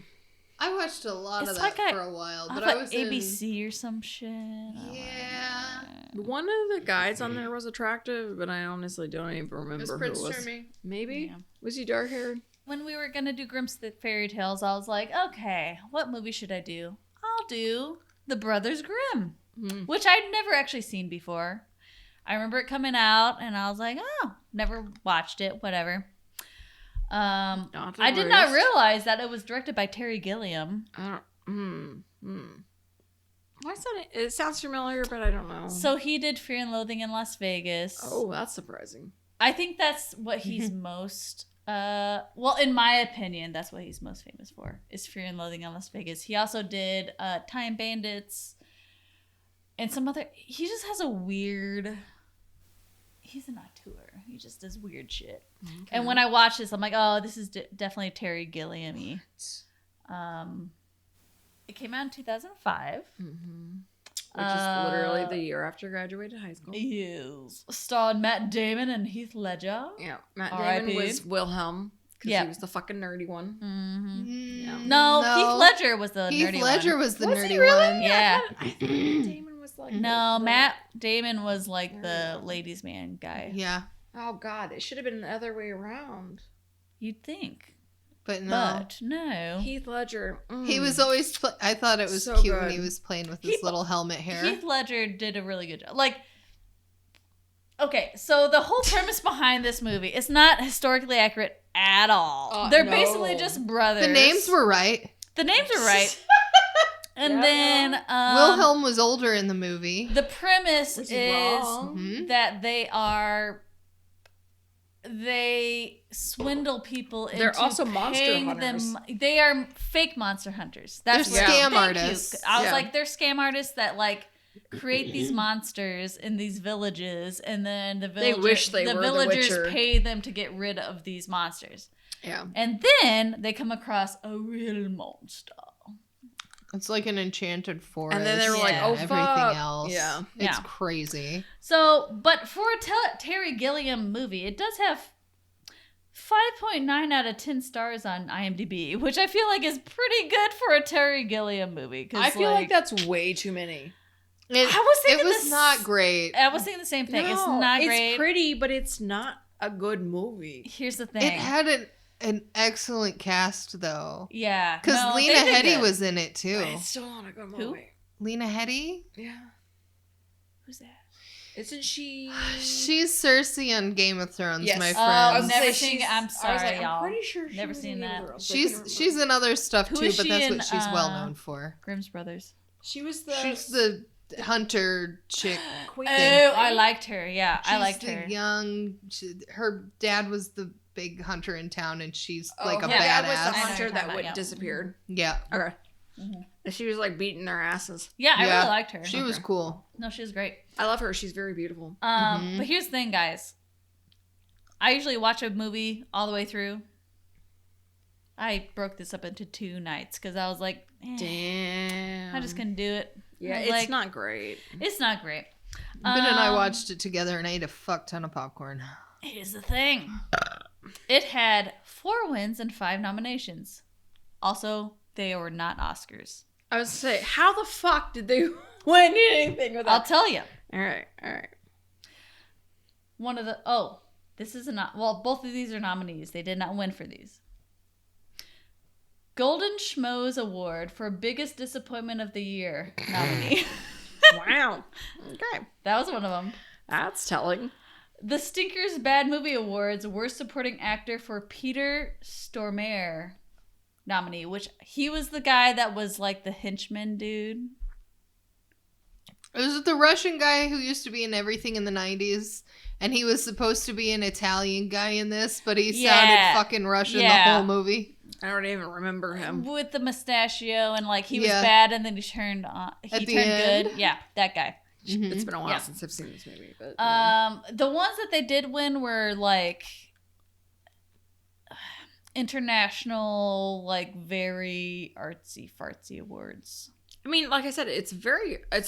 I watched a lot It's of like that for a while, I but thought I was ABC or some shit. Yeah. One of the guys on there was attractive, but I honestly don't even It remember was who Prince it was. Charming. Maybe? Yeah. Was he dark haired? When we were gonna do Grimm's Fairy Tales, I was like, okay, what movie should I do? I'll do The Brothers Grimm, which I'd never actually seen before. I remember it coming out, and I was like, oh, never watched it, whatever. Not the I did not worst. realize that it was directed by Terry Gilliam. I don't. Why is that? It sounds familiar, but I don't know. So he did Fear and Loathing in Las Vegas. Oh, that's surprising. I think that's what he's most well, in my opinion, that's what he's most famous for, is Fear and Loathing in Las Vegas. He also did Time Bandits and some other, he just has a weird, he's an auteur. He just does weird shit. Okay. And when I watch this, I'm like, oh, this is definitely Terry Gilliam-y. It came out in 2005. Which is literally the year after I graduated high school. Yes. Starred Matt Damon and Heath Ledger. Yeah, Matt R.I.P. Damon was Wilhelm because Yeah. he was the fucking nerdy one. Yeah. No, Heath Ledger was the nerdy Heath Ledger one. was the Was nerdy he really? one. Yeah. I thought Matt Damon was like No, the- Matt Damon was like the ladies' man guy. Yeah. Oh God, it should have been the other way around. You'd think. But no. But no. Heath Ledger. He was always... I thought it was So cute good. when he was playing with his little helmet hair. Heath Ledger did a really good job. Like, okay, so the whole premise behind this movie is not historically accurate at all. They're no. basically just brothers. The names were right. The names are right. And Yeah. then Wilhelm was older in the movie. the premise Which is is wrong. Mhm. that they swindle people into They're also monster paying hunters. them. They are fake monster hunters. That's They're what- scam thank you. artists. I was Yeah. like, they're scam artists that like create these monsters in these villages, and then the wish they were the villagers Witcher. pay them to get rid of these monsters, Yeah. and then they come across a real monster. It's like an enchanted forest. And then they were like, Yeah. oh, everything fuck. else. Yeah. It's Yeah. crazy. So, but for a Terry Gilliam movie, it does have 5.9 out of 10 stars on IMDb, which I feel like is pretty good for a Terry Gilliam movie. 'Cause, I feel like that's way too many. I was thinking it was this- not great. I was thinking the same thing. It's not great. It's pretty, but it's not a good movie. Here's the thing. It had an excellent cast, though. Yeah. Because no, Lena they did Headey good. was in it, too. It's still not a good Who? movie. Lena Headey? Yeah. Who's that? Isn't she? She's Cersei on Game of Thrones, Yes. my I friend. was never gonna say seen it. I'm I was sorry, like, y'all. I'm pretty sure she Never was seen in that. Game of Thrones. I couldn't remember. She's in other stuff, Who too, is but she that's in, what she's well known for. Grimm's Brothers. She was the She's the hunter chick. queen. Oh, I liked her. Yeah, I liked She's her. the young... her dad was the big hunter in town, and she's like a yeah, that was badass. the I know hunter you're that talking went about, yeah. disappeared. Yeah. Okay. Mhm. And she was like beating their asses. Yeah, I Yeah. really liked her. She was cool. No, she was great. I love her. She's very beautiful. Mhm. But here's the thing, guys. I usually watch a movie all the way through. I broke this up into 2 nights because I was like, Damn. I just couldn't do it. Yeah, I was it's like, not great. It's not great. Ben and I watched it together, and I ate a fuck ton of popcorn. Here's the thing. It had 4 wins and 5 nominations. Also, they were not Oscars. I was gonna say, how the fuck did they win anything with I'll that? tell you. All right. One of the this is both of these are nominees. They did not win for these. Golden Schmoes Award for Biggest Disappointment of the Year nominee. Wow. Okay, That was one of them. that's telling. The Stinkers Bad Movie Awards Worst Supporting Actor for Peter Stormare nominee, which he was the guy that was like the henchman dude. Was it the Russian guy who used to be in everything in the 90s? And he was supposed to be an Italian guy in this, but he sounded fucking Russian the whole movie. I don't even remember him. With the mustachio and like he was Yeah. bad and then he turned on. He At turned the end? good. Yeah, that guy. It's been a while Yeah. since I've seen this movie, but The ones that they did win were like international, like very artsy fartsy awards. I mean, like I said, it's a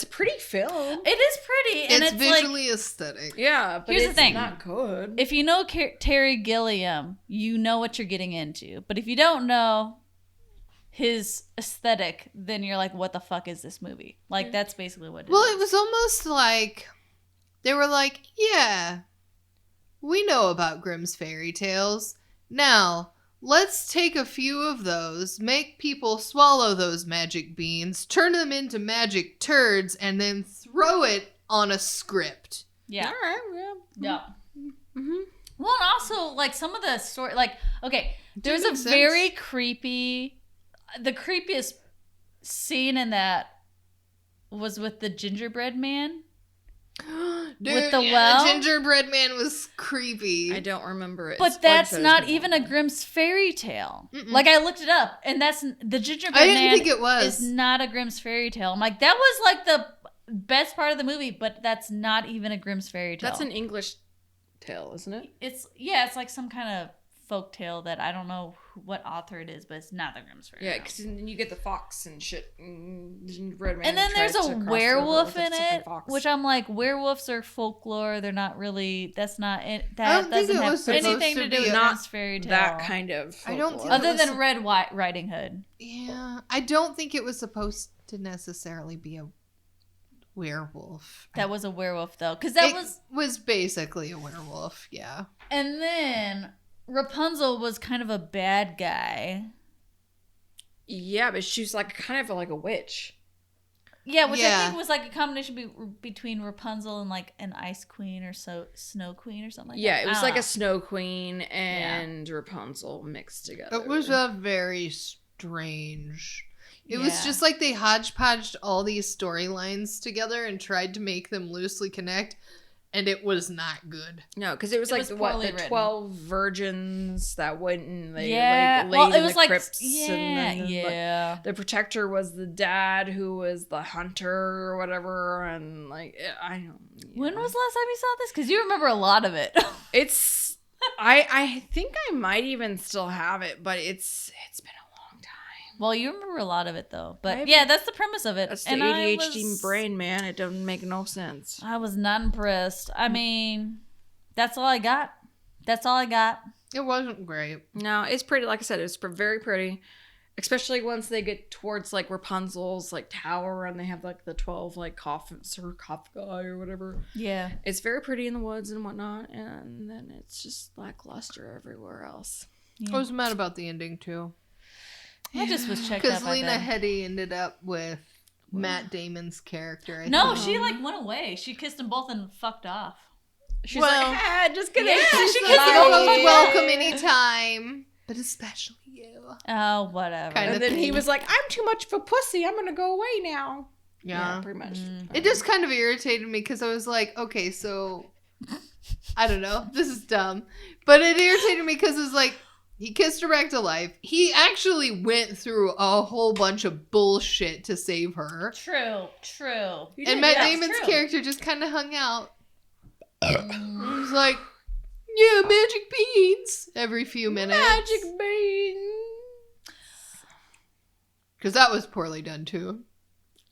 pretty film. It is pretty, and It's it's like, visually aesthetic. Yeah, but Here's the it's thing. not good. if you know Terry Gilliam, you know what you're getting into. But if you don't know his aesthetic, then you're like, what the fuck is this movie? Like, that's basically what it Well, is. it was almost like they were like, yeah, we know about Grimm's fairy tales. Now, let's take a few of those, make people swallow those magic beans, turn them into magic turds, and then throw it on a script. Yeah. All right, yeah. Yeah. Mm-hmm. Well, and also, like, some of the story, like, okay, there's a makes sense. very creepy, the creepiest scene in that was with the gingerbread man. Dude, With the yeah, well? the gingerbread man was creepy. I don't remember it. But Spud that's said not it's even a Grimm's fairy tale. Mm-mm. Like, I looked it up, and that's, the gingerbread I didn't man think it was. is not a Grimm's fairy tale. I'm like, that was, like, the best part of the movie, but that's not even a Grimm's fairy tale. That's an English tale, isn't it? It's like some kind of folk tale that I don't know what author it is, but it's not the Grimm's fairy Yeah, tale. because then you get the fox and shit. And Red Man And then there's tries a to cross the river werewolf with a in fucking it, fox. which I'm like, werewolves are folklore. They're not really. That's not it. I That don't think doesn't it have was supposed anything to to do be with not Grimm's fairy tale. that kind of. I don't think folklore. Other it than was- Red Riding Hood. Yeah, I don't think it was supposed to necessarily be a werewolf. That was a werewolf though, because that It was. basically a werewolf. Yeah. And then Rapunzel was kind of a bad guy. Yeah, but she's like kind of like a witch. Yeah, which I Yeah. think was like a combination between Rapunzel and like an Ice Queen or Snow Queen or something like Yeah, that. it was I like don't a Snow Queen and Rapunzel mixed together. It was a very strange. It was Yeah. just like they hodgepodged all these storylines together and tried to make them loosely connect, and it was not good. No, because it was It like was the poorly written. 12 virgins that went and they Yeah, like well, laid it in was the like crypts. yeah, and then yeah. the protector was the dad who was the hunter or whatever, and like I don't. When was the last time you saw this? Because you remember a lot of it. It's? I think I might even still have it, but it's been a long time. Well, you remember a lot of it though. But Maybe. yeah, that's the premise of it. That's the And ADHD brain, man. It doesn't make no sense. I was not impressed. I mean, that's all I got. That's all I got. It wasn't great. No, it's pretty. Like I said, it's very pretty. Especially once they get towards like Rapunzel's like tower and they have like the 12 like coffins or sarcophagi or whatever. Yeah. It's very pretty in the woods and whatnot, and then it's just lackluster everywhere else. I was mad about the ending too. I just was checked Because out by Lena then. Headey ended up with Matt Damon's character. I No, think. she like went away. She kissed them both and fucked off. She's Well, like, ah, just kidding. yeah, She's she like, kissed them both. You're Bye. welcome anytime, but especially you. Oh, whatever. Kind And of then he thing. was like, I'm too much of a pussy. I'm gonna go away now. Yeah. Pretty much. It just kind of irritated me because I was like, okay, so I don't know, this is dumb, but it irritated me because it was like he kissed her back to life. He actually went through a whole bunch of bullshit to save her, True. He and did, Matt yeah. Damon's true. character just kind of hung out. He was like, yeah, magic beans every few minutes. Magic bean. Because that was poorly done too.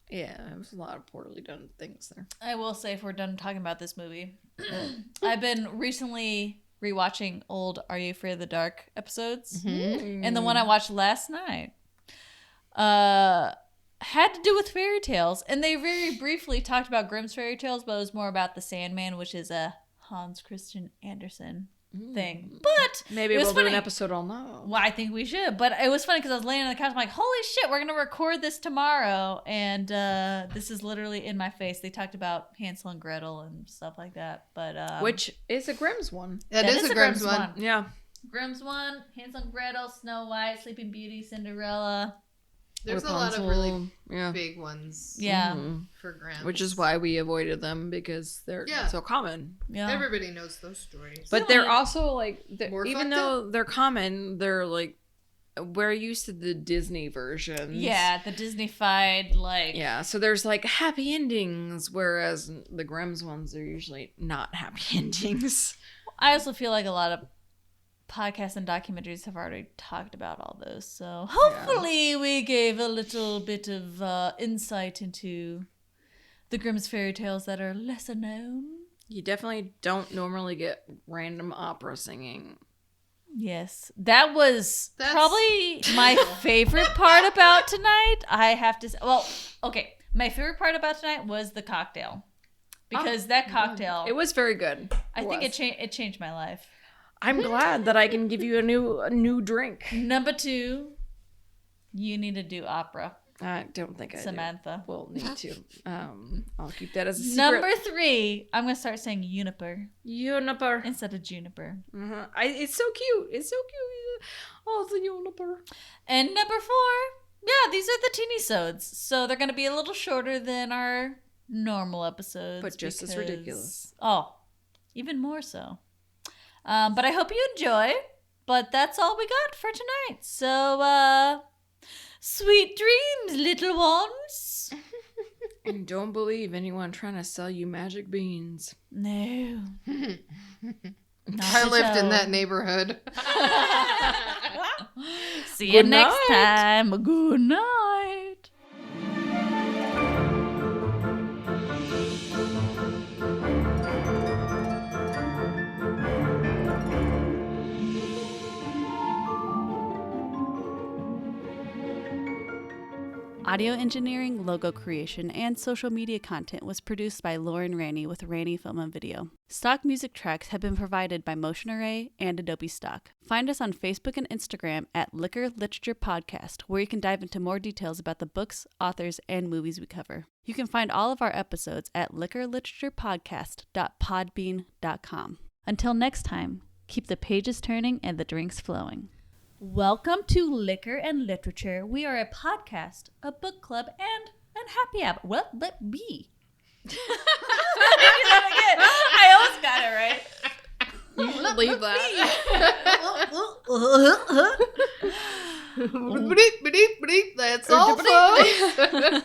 Yeah, it was a lot of poorly done things there. I will say, if we're done talking about this movie, I've been recently rewatching old Are You Afraid of the Dark episodes. And the one I watched last night had to do with fairy tales. And they very briefly talked about Grimm's fairy tales, but it was more about the Sandman, which is a Hans Christian Andersen thing. But Maybe it was we'll do funny. an episode on that. Well, I think we should. But it was funny because I was laying on the couch. I'm like, holy shit, we're going to record this tomorrow. And this is literally in my face. They talked about Hansel and Gretel and stuff like that. But Which is a Grimm's one. That is a Grimm's one. Yeah. Grimm's one, Hansel and Gretel, Snow White, Sleeping Beauty, Cinderella. There's a lot of really Rapunzel, big ones Yeah. for Grimm. which is why we avoided them because they're Yeah. so common. Yeah. everybody knows those stories. But they're also like, More even fucked though they're common, they're like, we're used to the Disney versions. Yeah, the Disney-fied, like... Yeah, so there's like happy endings, whereas the Grimm's ones are usually not happy endings. I also feel like a lot of podcasts and documentaries have already talked about all those. So hopefully we gave a little bit of insight into the Grimm's fairy tales that are lesser known. You definitely don't normally get random opera singing. Yes, that was That's- probably my favorite part about tonight. I have to say, well, okay, my favorite part about tonight was the cocktail. Because that cocktail, It was very good. I think was. it changed my life. I'm glad that I can give you a new drink. Number 2, you need to do opera, I don't think I Samantha. do. We'll need to. I'll keep that as a secret. Number 3, I'm gonna start saying juniper Juniper. instead of juniper. It's so cute. It's so cute. Oh, the juniper. And number 4, yeah, these are the Teenysodes, so they're gonna be a little shorter than our normal episodes, But just as ridiculous. Oh, even more so. But I hope you enjoy. But that's all we got for tonight. So, sweet dreams, little ones. And don't believe anyone trying to sell you magic beans. No. I lived in that neighborhood. See you Good next night. time. Good night. Audio engineering, logo creation, and social media content was produced by Lauren Rainey with Rainey Film and Video. Stock music tracks have been provided by Motion Array and Adobe Stock. Find us on Facebook and Instagram at Liquor&Literature Podcast, where you can dive into more details about the books, authors, and movies we cover. You can find all of our episodes at liquorliteraturepodcast.podbean.com. Until next time, keep the pages turning and the drinks flowing. Welcome to Liquor and Literature. We are a podcast, a book club, and happy hour. Well, let me. I almost got it right. You should leave that. That's all, folks.